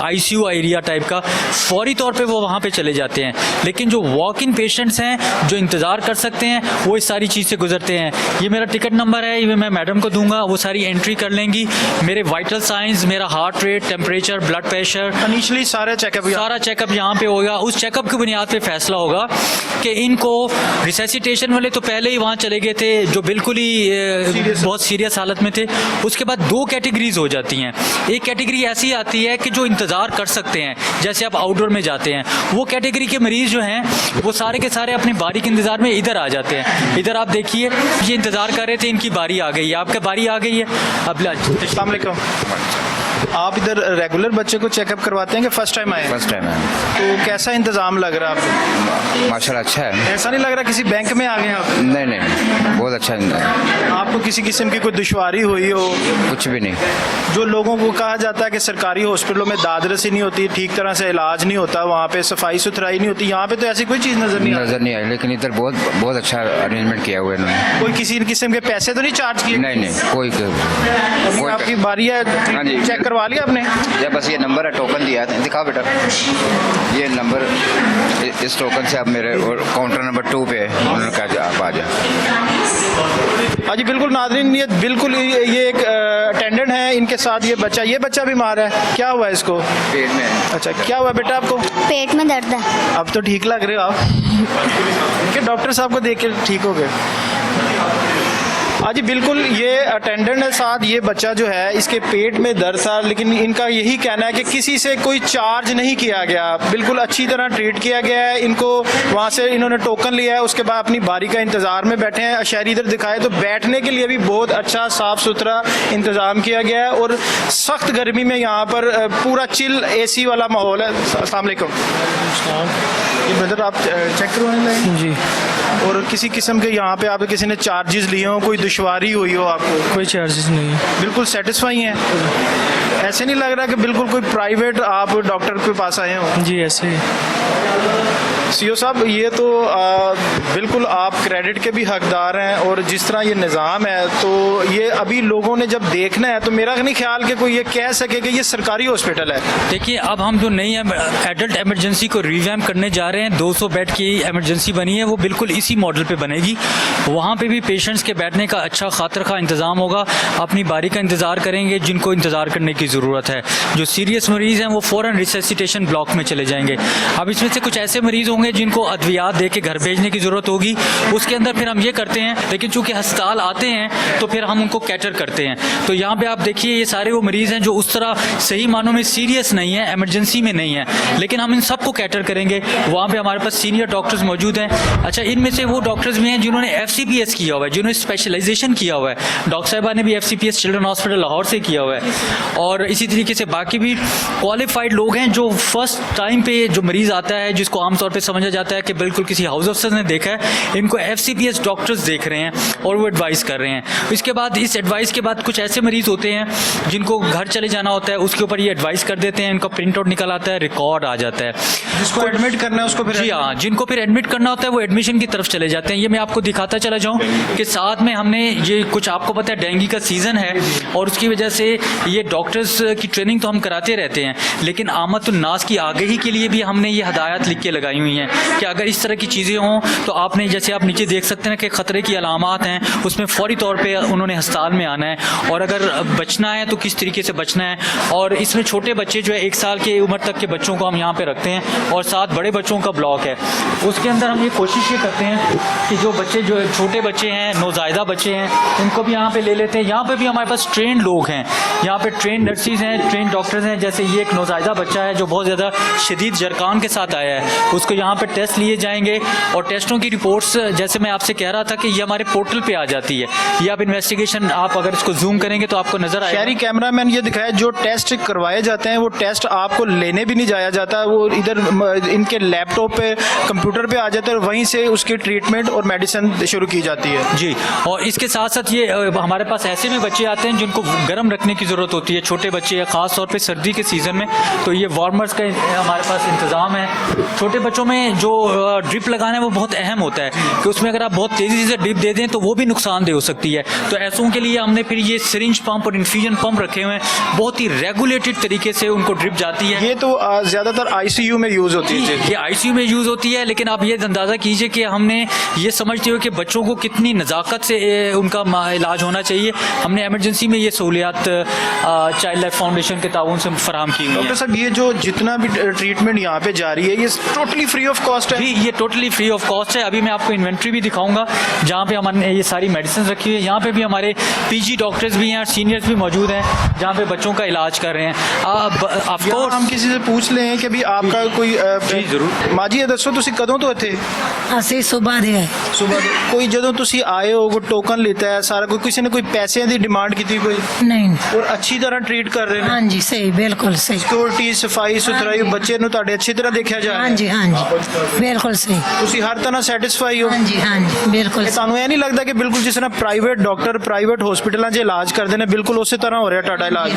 آئی سی یو ایریا ٹائپ کا, فوری طور پہ وہ وہاں پہ چلے جاتے ہیں. لیکن جو واک ان پیشنٹس ہیں جو انتظار کر سکتے ہیں وہ اس ساری چیز سے گزرتے ہیں. یہ میرا ٹکٹ نمبر ہے, یہ میں میڈم کو دوں گا, وہ ساری انٹری کر لیں گی. میرے وائٹل سائنس, میرا heart rate, temperature, blood pressure, initially سارا چیک اپ یہاں پہ ہوگا. اس چیک اپ کی بنیاد پہ فیصلہ ہوگا کہ ان کو ریسیسیٹیشن والے تو پہلے ہی وہاں چلے گئے تھے جو بالکل ہی بہت سیریس حالت میں تھے. اس کے بعد دو کیٹیگریز ہو جاتی ہیں. ایک کیٹیگری ایسی آتی ہے کہ جو انتظار کر سکتے ہیں, جیسے آپ آؤٹ ڈور میں جاتے ہیں, وہ کیٹیگری کے مریض جو ہیں وہ سارے کے سارے اپنی باری کے انتظار میں ادھر آ جاتے ہیں. ادھر آپ دیکھیے, یہ انتظار کر رہے تھے, ان کی باری آ گئی ہے, آپ کی باری آ گئی ہے. اب السلام علیکم. آپ ادھر ریگولر بچے کو چیک اپ کرواتے ہیں کہ فرسٹ ٹائم آئے؟ فرسٹ ٹائم ہے. تو کیسا انتظام لگ رہا ہے آپ کو؟ ماشاء اللہ اچھا ہے. ایسا نہیں لگ رہا کسی بینک میں آ گئے ہیں آپ؟ نہیں نہیں, بہت اچھا ہے. آپ کو کسی قسم کی کوئی دشواری ہوئی ہو؟ کچھ بھی نہیں. جو لوگوں کو کہا جاتا ہے کہ سرکاری ہاسپٹلوں میں دادرسی نہیں ہوتی, ٹھیک طرح سے علاج نہیں ہوتا, وہاں پہ صفائی ستھرائی نہیں ہوتی, یہاں پہ تو ایسی کوئی چیز نظر نہیں آئی. لیکن ادھر بہت اچھا ارینجمنٹ کیا ہوا ہے انہوں نے. کوئی کسی قسم کے پیسے تو نہیں چارج کیے؟ نہیں, کوئی. آپ کی باری ہے, چیک کروا لیا آپ نے؟ یا بس یہ نمبر ہے, ٹوکن دیا ہے, دکھاؤ بیٹا, یہ نمبر, اس ٹوکن سے آپ میرے کاؤنٹر نمبر 2 پہ انہوں نے کہا آپ آ جائیں. ہاں جی بالکل ناظرین, یہ بالکل یہ ایک اٹینڈنٹ ہے, ان کے ساتھ یہ بچہ بیمار ہے. کیا ہوا ہے اس کو؟ پیٹ میں. اچھا, کیا ہوا بیٹا آپ کو؟ پیٹ میں درد ہے. اب تو ٹھیک لگ رہے ہو آپ کہ ڈاکٹر صاحب کو دیکھ کے ٹھیک ہو گئے. ہاں جی بالکل, یہ اٹینڈنٹ ہے ساتھ, یہ بچہ جو ہے اس کے پیٹ میں درد تھا, لیکن ان کا یہی کہنا ہے کہ کسی سے کوئی چارج نہیں کیا گیا, بالکل اچھی طرح ٹریٹ کیا گیا ہے. ان کو وہاں سے انہوں نے ٹوکن لیا ہے, اس کے بعد اپنی باری کا انتظار میں بیٹھے ہیں. شہری ادھر دکھائے تو بیٹھنے کے لیے بھی بہت اچھا صاف ستھرا انتظام کیا گیا ہے, اور سخت گرمی میں یہاں پر پورا چل اے سی والا ماحول ہے. السلام علیکم. یہ بردر آپ چیک کروانے لگے جی, اور کسی قسم کے یہاں پہ آپ کسی نے چارجز لیے ہوں, کوئی دشواری ہوئی ہو آپ کو؟ کوئی چارجز نہیں. بالکل سیٹسفائی ہیں. ایسے نہیں لگ رہا کہ بالکل کوئی پرائیویٹ آپ ڈاکٹر کے پاس آئے ہوں؟ جی ایسے ہی. سی او صاحب, یہ تو بالکل آپ کریڈٹ کے بھی حقدار ہیں, اور جس طرح یہ نظام ہے تو یہ ابھی لوگوں نے جب دیکھنا ہے تو میرا نہیں خیال کہ کوئی یہ کہہ سکے کہ یہ سرکاری ہاسپٹل ہے. دیکھیے, اب ہم جو نئی ایڈلٹ ایمرجنسی کو ریویمپ کرنے جا رہے ہیں, 200 بیڈ کی ایمرجنسی بنی ہے, وہ بالکل اسی ماڈل پہ بنے گی. وہاں پہ بھی پیشنٹس کے بیٹھنے کا اچھا خاطر خواہ انتظام ہوگا, اپنی باری کا انتظار کریں گے جن کو انتظار کرنے کی ضرورت ہے. جو سیریس مریض ہیں وہ فوراً ریسیسیٹیشن بلاک میں چلے جائیں گے. اب اس میں سے کچھ ایسے مریض ہوں گے جن کو ادویات دے کے گھر بھیجنے کی ضرورت ہوگی, اس کے اندر پھر ہم یہ کرتے ہیں, لیکن چونکہ ہسپتال آتے ہیں تو پھر ہم ان کو کیٹر کرتے ہیں. تو یہاں پہ آپ دیکھیے, یہ سارے وہ مریض ہیں جو اس طرح صحیح معنوں میں سیریس نہیں ہیں, ایمرجنسی میں نہیں ہیں, لیکن ہم ان سب کو کیٹر کریں گے. وہاں پہ ہمارے پاس سینئر ڈاکٹرز موجود ہیں. اچھا, ان میں سے وہ ڈاکٹرز بھی ہیں جنہوں نے FCPS کیا ہوا ہے, جنہوں نے اسپیشلائزیشن کیا ہوا ہے. ڈاکٹر صاحبہ نے بھی FCPS چلڈرن ہاسپٹل لاہور سے کیا ہوا ہے, اور اسی طریقے سے باقی بھی کوالیفائڈ لوگ ہیں جو فرسٹ ٹائم پہ جو مریض آتا ہے, جس کو عام طور پہ سمجھا جاتا ہے کہ بالکل کسی ہاؤس افسر نے دیکھا ہے, ان کو FCPS ڈاکٹرز دیکھ رہے ہیں اور وہ ایڈوائز کر رہے ہیں. اس کے بعد, اس ایڈوائز کے بعد کچھ ایسے مریض ہوتے ہیں جن کو گھر چلے جانا ہوتا ہے, اس کے اوپر یہ ایڈوائز کر دیتے ہیں, ان کا پرنٹ آؤٹ نکل آتا ہے, ریکارڈ آ جاتا ہے. جس کو ایڈمٹ کرنا ہے اس کو پھر, جی ہاں, جن کو پھر ایڈمٹ کرنا ہوتا ہے وہ ایڈمیشن کی طرف چلے جاتے ہیں. یہ میں آپ کو دکھاتا چلا جاؤں کہ ساتھ میں ہم نے یہ کچھ, آپ کو پتہ ہے ڈینگی کا سیزن ہے, اور اس کی وجہ سے یہ ڈاکٹرز کی ٹریننگ تو ہم کراتے رہتے ہیں, لیکن عامت الناس کی آگہی کے لیے بھی ہم نے یہ ہدایات لکھ کے لگائی ہوئی ہیں کہ اگر اس طرح کی چیزیں ہوں تو آپ نے, جیسے آپ نیچے دیکھ سکتے ہیں کہ خطرے کی علامات ہیں, اس میں فوری طور پہ انہوں نے ہسپتال میں آنا ہے, اور اگر بچنا ہے تو کس طریقے سے بچنا ہے. اور اس میں چھوٹے بچے جو ہے 1 سال کی عمر تک کے بچوں کو ہم یہاں پہ رکھتے ہیں, اور ساتھ بڑے بچوں کا بلاک ہے. اس کے اندر ہم یہ کوشش یہ کرتے ہیں کہ جو بچے, جو چھوٹے بچے ہیں, نوزائیدہ بچے بچے ہیں ان کو بھی یہاں پہ لے لیتے ہیں. یہاں پہ بھی ہمارے پاس ٹرینڈ لوگ ہیں, یہاں پہ ٹرینڈ نرسز ہیں, ٹرینڈ ڈاکٹرز ہیں. جیسے یہ ایک نوزائیدہ بچہ ہے جو بہت زیادہ شدید جرقان کے ساتھ آیا ہے, اس کو یہاں پہ ٹیسٹ لیے جائیں گے اور ٹیسٹوں کی رپورٹس جیسے میں آپ سے کہہ رہا تھا کہ یہ ہمارے پورٹل پہ آ جاتی ہے. یہ آپ انویسٹیگیشن آپ اگر اس کو زوم کریں گے تو آپ کو نظر آئے گا. شہری کیمرہ مین یہ دکھایا جو ٹیسٹ کروائے جاتے ہیں وہ ٹیسٹ آپ کو لینے بھی نہیں جایا جاتا, وہ ادھر ان کے لیپ ٹاپ پہ کمپیوٹر پہ آ جاتا ہے اور وہیں سے اس کی ٹریٹمنٹ اور میڈیسن شروع کی جاتی ہے. جی, اور اس کے ساتھ ساتھ یہ ہمارے پاس ایسے میں بچے آتے ہیں جن کو گرم رکھنے کی ضرورت ہوتی ہے, چھوٹے بچے, خاص طور پہ سردی کے سیزن میں, تو یہ وارمرز کا ہمارے پاس انتظام ہے. چھوٹے بچوں میں جو ڈرپ لگانا ہے وہ بہت اہم ہوتا ہے کہ اس میں اگر آپ بہت تیزی سے ڈرپ دے دیں تو وہ بھی نقصان دہ ہو سکتی ہے. تو ایسوں کے لیے ہم نے پھر یہ سرنج پمپ اور انفیوژن پمپ رکھے ہوئے ہیں, بہت ہی ریگولیٹڈ طریقے سے ان کو ڈرپ جاتی ہے. یہ تو زیادہ تر آئی سی یو میں یوز ہوتی ہے. یہ آئی سی یو میں یوز ہوتی ہے, لیکن آپ یہ اندازہ کیجئے کہ ہم نے یہ سمجھتے ہوئے کہ بچوں کو کتنی نزاکت سے ان کا علاج ہونا چاہیے, ہم نے ایمرجنسی میں یہ سہولیات چائلڈ لائف فاؤنڈیشن کے تعاون سے فراہم کی ہوئی ہیں. ڈاکٹر صاحب یہ جو جتنا بھی ٹریٹمنٹ یہاں پہ جاری ہے یہ ٹوٹلی فری آف کاسٹ ہے؟ جی, یہ ٹوٹلی فری آف کاسٹ ہے. ابھی میں آپ کو انوینٹری بھی دکھاؤں گا جہاں پہ ہم نے یہ ساری میڈیسن رکھی ہوئی ہے. یہاں پہ بھی ہمارے پی جی ڈاکٹرز بھی ہیں اور سینئرز بھی موجود ہیں جہاں پہ بچوں کا علاج کر رہے ہیں. آف کورس ہم کسی سے پوچھ لیں کہ بھی آپ کا کوئی جی ضرور. ماں جی یہ دسو تسی کدوں تو ਇੱਥੇ ਅਸੀਂ ਸੁਬਾਹ ਦੇ ਆਏ. صبح کوئی جدوں تسی آئے ہو کوئی ٹوکن لیتا ہے سارا کوئی کسی نے کوئی پیسے دی ڈیمانڈ کی کوئی ਨਹੀਂ اور اچھی طرح ٹریٹ کر رہے ہیں ਹਾਂਜੀ ਸਹੀ ਬਿਲਕੁਲ ਸਹੀ. ਸਿਕਿਉਰਿਟੀ ਸਫਾਈ ਸੁਥਰਾਈ ਬੱਚੇ ਨੂੰ ਤੁਹਾਡੇ ਅੱਛੀ ਤਰ੍ਹਾਂ ਦੇਖਿਆ ਜਾ ਰਿਹਾ ਹੈ ਹਾਂਜੀ ਹਾਂਜੀ ਬਿਲਕੁਲ ਸਹੀ. ਤੁਸੀਂ ਹਰ ਤਰ੍ਹਾਂ ਸੈਟੀਸਫਾਈ ਹੋ ਹਾਂਜੀ ਹਾਂਜੀ ਬਿਲਕੁਲ ਇਹ ਤੁਹਾਨੂੰ ਇਹ ਨਹੀਂ ਲੱਗਦਾ ਕਿ ਬਿਲਕੁਲ ਜਿਸ ਤਰ੍ਹਾਂ ਪ੍ਰਾਈਵੇਟ ਡਾਕਟਰ ਪ੍ਰਾਈਵੇਟ ਹਸਪੀਟਲਾਂ 'ਚ ਇਲਾਜ ਕਰਦੇ ਨੇ ਬਿਲਕੁਲ ਉਸੇ ਤਰ੍ਹਾਂ ਹੋ ਰਿਹਾ ਤੁਹਾਡਾ ਇਲਾਜ?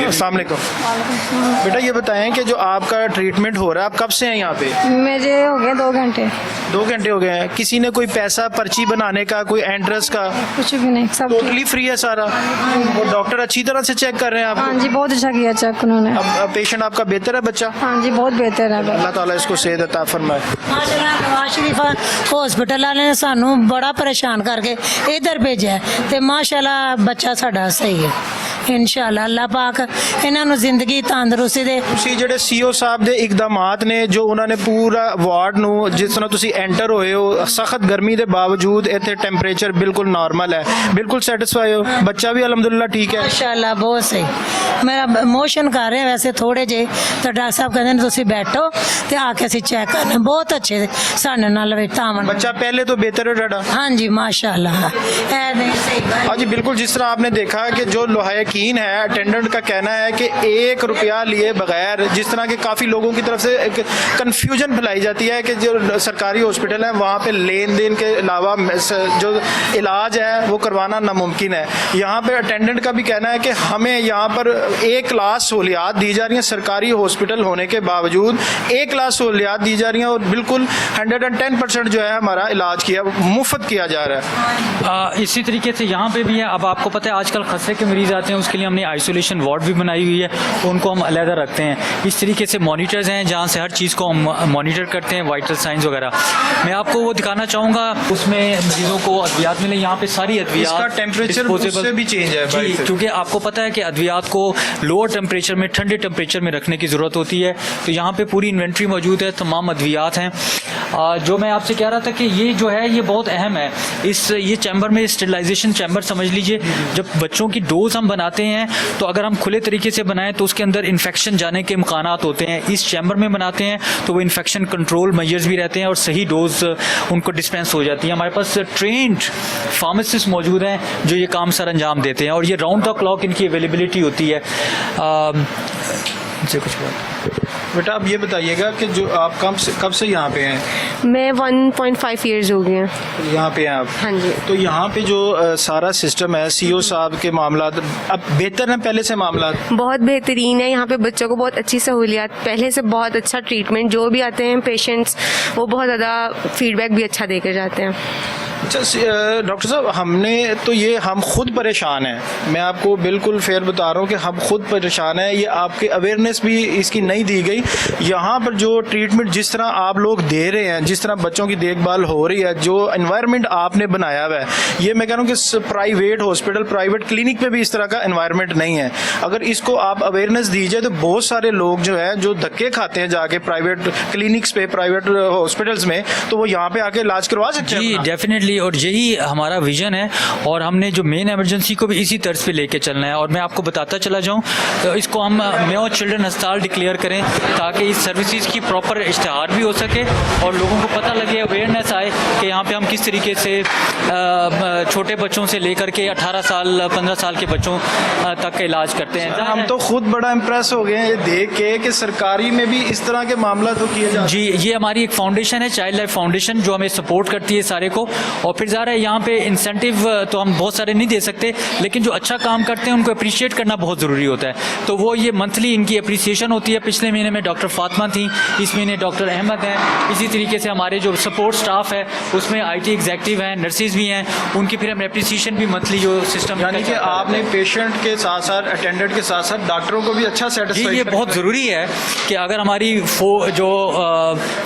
السلام علیکم بیٹا یہ بتائیں کہ جو آپ کا ٹریٹمنٹ ہو رہا ہے آپ کب سے ہیں یہاں پہ؟ مجھے ہو گئے 2 گھنٹے. 2 گھنٹے ہو گئے ہیں. کسی نے کوئی پیسہ پرچی بنانے کا کوئی اینٹرس کا کچھ بھی نہیں, سب ٹوٹلی فری ہے سارا؟ اور ڈاکٹر اچھی طرح سے چیک کر رہے ہیں آپ ہاں جی بہت اچھا کیا چیک انہوں نے. اب پیشنٹ آپ کا بہتر ہے بچہ؟ ہاں جی بہت بہتر ہے. اللہ تعالیٰ اس کو صحت عطا فرمائے. ਮਾਸ਼ਾਅੱਲਾ ਨਵਾਜ਼ ਸ਼ਰੀਫ ਹਸਪੀਟਲ ਵਾਲਿਆਂ ਨੇ ਸਾਨੂੰ ਬੜਾ ਪਰੇਸ਼ਾਨ ਕਰਕੇ ਇਧਰ ਭੇਜਿਆ ਤੇ ਮਾਸ਼ਾਅੱਲਾ ਬੱਚਾ ਸਾਡਾ ਸਹੀ ਹੈ ਇਨਸ਼ਾਅੱਲਾ. ਅੱਲਾਹ ਪਾਕ ਇਹਨਾਂ ਨੂੰ ਜ਼ਿੰਦਗੀ ਤੰਦਰੁਸਤੀ ਦੇ. ਤੁਸੀਂ ਜਿਹੜੇ ਸੀਓ ਸਾਹਿਬ ਦੇ ਇਕਦਾਮਾਤ ਨੇ ਜੋ ਉਹਨਾਂ ਨੇ ਪੂਰਾ ਵਾਰਡ ਨੂੰ ਜਿਸ ਤਰ੍ਹਾਂ ਤੁਸੀਂ ਐਂਟਰ ਹੋਏ ਹੋ ਸਖਤ ਗਰਮੀ ਦੇ ਬਾਵਜੂਦ ਇੱਥੇ ਟੈਂਪਰੇਚਰ ਬਿਲਕੁਲ ਨਾਰਮਲ ਹੈ, ਬਿਲਕੁਲ ਸੈਟੀਸਫਾਈ ਹੋ? ਬੱਚਾ ਵੀ ਅਲਹਮਦੁਲਿਲਾ ਠੀਕ ਹੈ? ਮਾਸ਼ਾਅੱਲਾ ਬਹੁਤ ਸਹੀ. ਮੇਰਾ ਮੋਸ਼ਨ ਕਰ ਰਿਹਾ ਵੈਸੇ ਥੋੜੇ ਜੇ, ਤਾਂ ਡਾਕਟਰ ਸਾਹਿਬ ਕਹਿੰਦੇ ਨੇ ਤੁਸੀਂ ਬੈਠੋ ਤੇ ਆ ਕੇ ਅਸੀਂ ਚੈੱਕ ਕਰਨਾ. ਬਹੁਤ ਅੱਛੇ ਸਾਡੇ ਨਾਲ ਤਾਵਨ. بچہ پہلے تو بہتر ہے ڈاڈا؟ ہاں جی ماشاءاللہ. ہاں جی بالکل. جس طرح آپ نے دیکھا کہ جو لوہایقین ہے اٹینڈنٹ کا کہنا ہے کہ 1 روپیہ لیے بغیر, جس طرح کے کافی لوگوں کی طرف سے ایک کنفیوژن پھیلائی جاتی ہے کہ جو سرکاری ہاسپٹل ہیں وہاں پہ لین دین کے علاوہ جو علاج ہے وہ کروانا ناممکن ہے. یہاں پہ اٹینڈنٹ کا بھی کہنا ہے کہ ہمیں یہاں پر 1 لاکھ سہولیات دی جا رہی ہیں سرکاری ہاسپٹل ہونے کے باوجود, 1 لاکھ سہولیات دی جا رہی ہیں اور بالکل 110% جو ہے ہمارا علاج کیا مفت کیا جا رہا ہے. اسی طریقے سے یہاں پہ بھی ہے. اب آپ کو پتہ ہے آج کل خسرے کے مریض آتے ہیں, اس کے لیے ہم نے آئسولیشن وارڈ بھی بنائی ہوئی ہے, ان کو ہم علیحدہ رکھتے ہیں. اس طریقے سے مانیٹرز ہیں جہاں سے ہر چیز کو ہم مانیٹر کرتے ہیں, وائٹل سائنز وغیرہ. میں آپ کو وہ دکھانا چاہوں گا, اس میں مریضوں کو ادویات ملیں. یہاں پہ ساری ادویات اس کا ٹیمپریچر اس سے بھی چینج ہے جی, کیونکہ آپ کو پتہ ہے کہ ادویات کو لوور ٹیمپریچر میں, ٹھنڈے ٹیمپریچر میں رکھنے کی ضرورت ہوتی ہے. تو یہاں پہ پوری انوینٹری موجود ہے, تمام ادویات ہیں. جو میں آپ سے کہہ رہا تھا کہ یہ جو ہے یہ بہت اہم ہے. یہ چیمبر میں اسٹرلائزیشن چیمبر سمجھ لیجئے. جب بچوں کی ڈوز ہم بناتے ہیں تو اگر ہم کھلے طریقے سے بنائیں تو اس کے اندر انفیکشن جانے کے امکانات ہوتے ہیں. اس چیمبر میں بناتے ہیں تو وہ انفیکشن کنٹرول میجرز بھی رہتے ہیں اور صحیح ڈوز ان کو ڈسپینس ہو جاتی ہے. ہمارے پاس ٹرینڈ فارماسسٹ موجود ہیں جو یہ کام سر انجام دیتے ہیں اور یہ راؤنڈ دا کلاک ان کی اویلیبلٹی ہوتی ہے. کچھ بات بیٹا آپ یہ بتائیے گا کہ جو آپ کب سے یہاں پہ ہیں؟ میں 1.5 ایئرز ہو گئے ہیں یہاں پہ ہیں آپ؟ ہاں جی. تو یہاں پہ جو سارا سسٹم ہے سی او صاحب کے معاملات اب بہتر ہیں پہلے سے معاملات؟ بہت بہترین ہے. یہاں پہ بچوں کو بہت اچھی سہولیات, پہلے سے بہت اچھا ٹریٹمنٹ. جو بھی آتے ہیں پیشنٹس وہ بہت زیادہ فیڈ بیک بھی اچھا دے کے جاتے ہیں. اچھا ڈاکٹر صاحب، ہم نے تو یہ ہم خود پریشان ہیں، میں آپ کو بالکل فیئر بتا رہا ہوں کہ ہم خود پریشان ہیں، یہ آپ کے اویئرنیس بھی اس کی نہیں دی گئی. یہاں پر جو ٹریٹمنٹ جس طرح آپ لوگ دے رہے ہیں، جس طرح بچوں کی دیکھ بھال ہو رہی ہے، جو انوائرمنٹ آپ نے بنایا ہوا ہے، یہ میں کہہ رہا ہوں کہ پرائیویٹ ہاسپٹل، پرائیویٹ کلینک میں بھی اس طرح کا انوائرمنٹ نہیں ہے. اگر اس کو آپ اویئرنیس دیجیے تو بہت سارے لوگ جو ہے جو دھکے کھاتے ہیں جا کے پرائیویٹ کلینکس پہ، پرائیویٹ ہاسپٹلس میں، تو وہ یہاں پہ آ کے علاج کروا سکتے ہیں. جی ڈیفینیٹلی، اور یہی ہمارا ویژن ہے، اور ہم نے جو مین ایمرجنسی کو بھی اسی طرز پہ لے کے چلنا ہے. اور میں آپ کو بتاتا چلا جاؤں تو اس کو ہم میو چلڈرن ہسپتال ڈکلیئر کریں تاکہ اس سروسز کی پراپر اشتہار بھی ہو سکے اور لوگوں کو پتہ لگے، اویئرنیس آئے کہ یہاں پہ ہم کس طریقے سے چھوٹے بچوں سے لے کر کے 18 سال 15 سال کے بچوں تک کا علاج کرتے ہیں. ہم تو خود بڑا امپریس ہو گئے ہیں یہ دیکھ کے کہ سرکاری میں بھی اس طرح کے معاملات تو کیے جاتے ہیں. جی یہ ہماری ایک فاؤنڈیشن ہے، چائلڈ لائف فاؤنڈیشن، جو ہمیں سپورٹ کرتی ہے سارے کو. اور پھر ظاہر ہے یہاں پہ انسینٹیو تو ہم بہت سارے نہیں دے سکتے، لیکن جو اچھا کام کرتے ہیں ان کو اپریشیٹ کرنا بہت ضروری ہوتا ہے. تو وہ یہ منتھلی ان کی اپریسیشن ہوتی ہے. پچھلے مہینے میں ڈاکٹر فاطمہ تھیں، اس مہینے ڈاکٹر احمد ہیں. اسی طریقے سے ہمارے جو سپورٹ سٹاف ہے اس میں آئی ٹی ایگزیکٹو ہیں، نرسز بھی ہیں، ان کی پھر ہم اپریسیشن بھی منتھلی جو سسٹم، یعنی کہ آپ نے پیشنٹ کے ساتھ ساتھ اٹینڈنٹ کے ساتھ ساتھ ڈاکٹروں کو بھی اچھا جی سیٹسفائی. یہ بہت ضروری ہے کہ اگر ہماری جو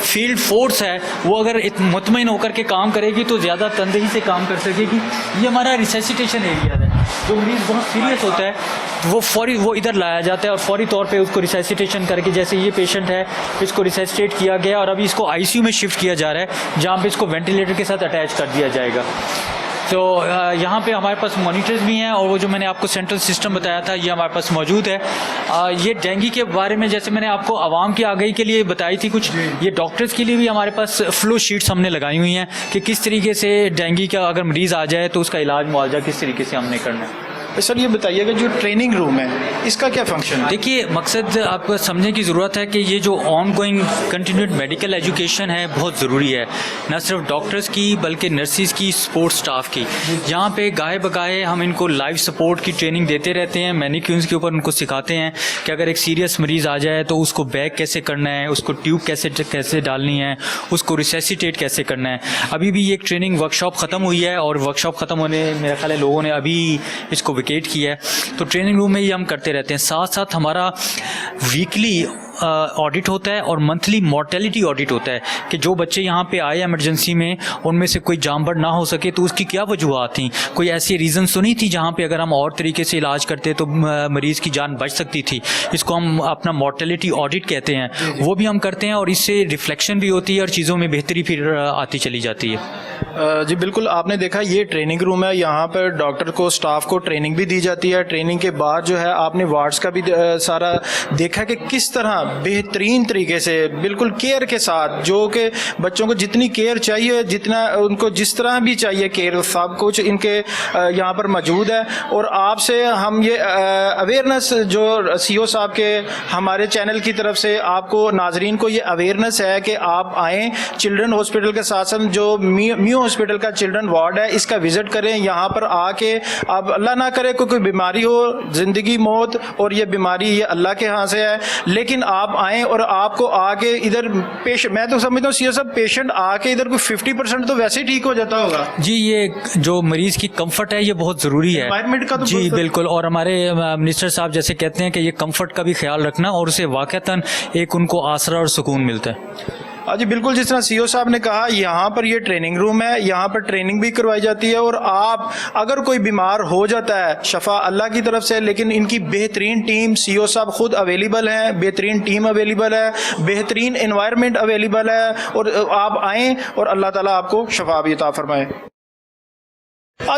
فیلڈ فورس ہے وہ اگر مطمئن ہو کر کے کام کرے گی تو زیادہ تندہی سے کام کر سکے گی. یہ ہمارا ریسیسیٹیشن ایریا ہے، جو مریض بہت سیریس ہوتا ہے وہ فوری وہ ادھر لایا جاتا ہے اور فوری طور پہ اس کو ریسیسیٹیشن کر کے، جیسے یہ پیشنٹ ہے اس کو ریسیسیٹیٹ کیا گیا اور ابھی اس کو آئی سی یو میں شفٹ کیا جا رہا ہے جہاں پہ اس کو وینٹیلیٹر کے ساتھ اٹیچ کر دیا جائے گا. تو یہاں پہ ہمارے پاس مانیٹرز بھی ہیں، اور وہ جو میں نے آپ کو سینٹرل سسٹم بتایا تھا یہ ہمارے پاس موجود ہے. یہ ڈینگی کے بارے میں جیسے میں نے آپ کو عوام کی آگاہی کے لیے بتائی تھی کچھ، یہ ڈاکٹرز کے لیے بھی ہمارے پاس فلو شیٹس ہم نے لگائی ہوئی ہیں کہ کس طریقے سے ڈینگی کا اگر مریض آ جائے تو اس کا علاج معالجہ کس طریقے سے ہم نے کرنا ہے. سر یہ بتائیے گا جو ٹریننگ روم ہے اس کا کیا فنکشن ہے؟ دیکھیے مقصد آپ کو سمجھنے کی ضرورت ہے کہ یہ جو on going continued medical education ہے بہت ضروری ہے، نہ صرف ڈاکٹرز کی بلکہ نرسز کی، سپورٹ سٹاف کی. یہاں پہ گاہے بگاہے ہم ان کو لائف سپورٹ کی ٹریننگ دیتے رہتے ہیں، مینیکیونز کے اوپر ان کو سکھاتے ہیں کہ اگر ایک سیریس مریض آ جائے تو اس کو بیگ کیسے کرنا ہے، اس کو ٹیوب کیسے ڈالنی ہے، اس کو ریسیسیٹیٹ کیسے کرنا ہے. ابھی بھی ایک ٹریننگ ورکشاپ ختم ہوئی ہے اور ورکشاپ ختم ہونے میرا خیال ہے لوگوں نے ابھی اس کو ویکیٹ کیا ہے. تو ٹریننگ روم میں یہ ہم کرتے رہتے ہیں. ساتھ ساتھ ہمارا ویکلی آڈٹ ہوتا ہے اور منتھلی مورٹیلٹی آڈٹ ہوتا ہے کہ جو بچے یہاں پہ آئے ایمرجنسی میں ان میں سے کوئی جان بڑ نہ ہو سکے تو اس کی کیا وجوہات تھیں، کوئی ایسی ریزنس تو نہیں تھی جہاں پہ اگر ہم اور طریقے سے علاج کرتے تو مریض کی جان بچ سکتی تھی. اس کو ہم اپنا مورٹیلٹی آڈٹ کہتے ہیں، وہ بھی ہم کرتے ہیں اور اس سے ریفلیکشن بھی ہوتی ہے اور چیزوں میں بہتری پھر آتی چلی جاتی ہے. جی بالکل، آپ نے دیکھا یہ ٹریننگ روم ہے، یہاں پر ڈاکٹر کو، سٹاف کو ٹریننگ بھی دی جاتی ہے. ٹریننگ کے بعد جو ہے آپ نے وارڈز کا بھی سارا دیکھا کہ کس طرح بہترین طریقے سے بالکل کیئر کے ساتھ، جو کہ بچوں کو جتنی کیئر چاہیے، جتنا ان کو جس طرح بھی چاہیے کیئر، سب کچھ ان کے یہاں پر موجود ہے. اور آپ سے ہم یہ اویئرنیس جو سی او صاحب کے ہمارے چینل کی طرف سے آپ کو ناظرین کو یہ اویئرنیس ہے کہ آپ آئیں چلڈرن ہاسپٹل کے ساتھ ساتھ جو میو ہاسپٹل کا چلڈرن وارڈ ہے اس کا وزٹ کریں. یہاں پر آ کے اب اللہ نہ کرے کوئی بیماری ہو، زندگی موت اور یہ بیماری یہ اللہ کے ہاں سے ہے، لیکن آپ آئیں اور آپ کو آ کے ادھر میں تو سمجھتا ہوں سی او صاحب پیشنٹ آ کے ادھر کوئی 50% تو ویسے ہی ٹھیک ہو جاتا ہوگا. جی یہ جو مریض کی کمفرٹ ہے یہ بہت ضروری ہے. انوائرمنٹ کا تو جی بالکل، اور ہمارے منسٹر صاحب جیسے کہتے ہیں کہ یہ کمفرٹ کا بھی خیال رکھنا اور اسے واقعتاً ایک ان کو آسرا اور سکون ملتا ہے. جی بالکل، جس طرح سی او صاحب نے کہا یہاں پر یہ ٹریننگ روم ہے، یہاں پر ٹریننگ بھی کروائی جاتی ہے. اور آپ اگر کوئی بیمار ہو جاتا ہے شفا اللہ کی طرف سے، لیکن ان کی بہترین ٹیم، سی او صاحب خود اویلیبل ہیں، بہترین ٹیم اویلیبل ہے، بہترین انوائرمنٹ اویلیبل ہے، اور آپ آئیں اور اللہ تعالیٰ آپ کو شفا بھی عطا فرمائے.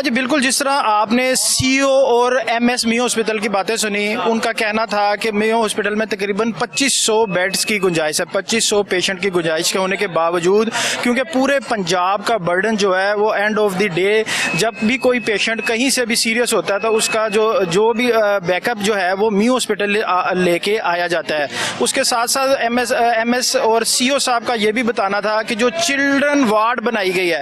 جی بالکل، جس طرح آپ نے سی او اور ایم ایس میو ہاسپٹل کی باتیں سنی، ان کا کہنا تھا کہ میو ہاسپٹل میں تقریباً 2500 بیڈز کی گنجائش ہے. 2500 پیشنٹ کی گنجائش کے ہونے کے باوجود، کیونکہ پورے پنجاب کا برڈن جو ہے وہ اینڈ آف دی ڈے جب بھی کوئی پیشنٹ کہیں سے بھی سیریس ہوتا ہے تو اس کا جو بھی بیک اپ جو ہے وہ میو ہاسپٹل لے کے آیا جاتا ہے. اس کے ساتھ ساتھ ایم ایس اور سی او صاحب کا یہ بھی بتانا تھا کہ جو چلڈرن وارڈ بنائی گئی ہے،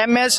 MS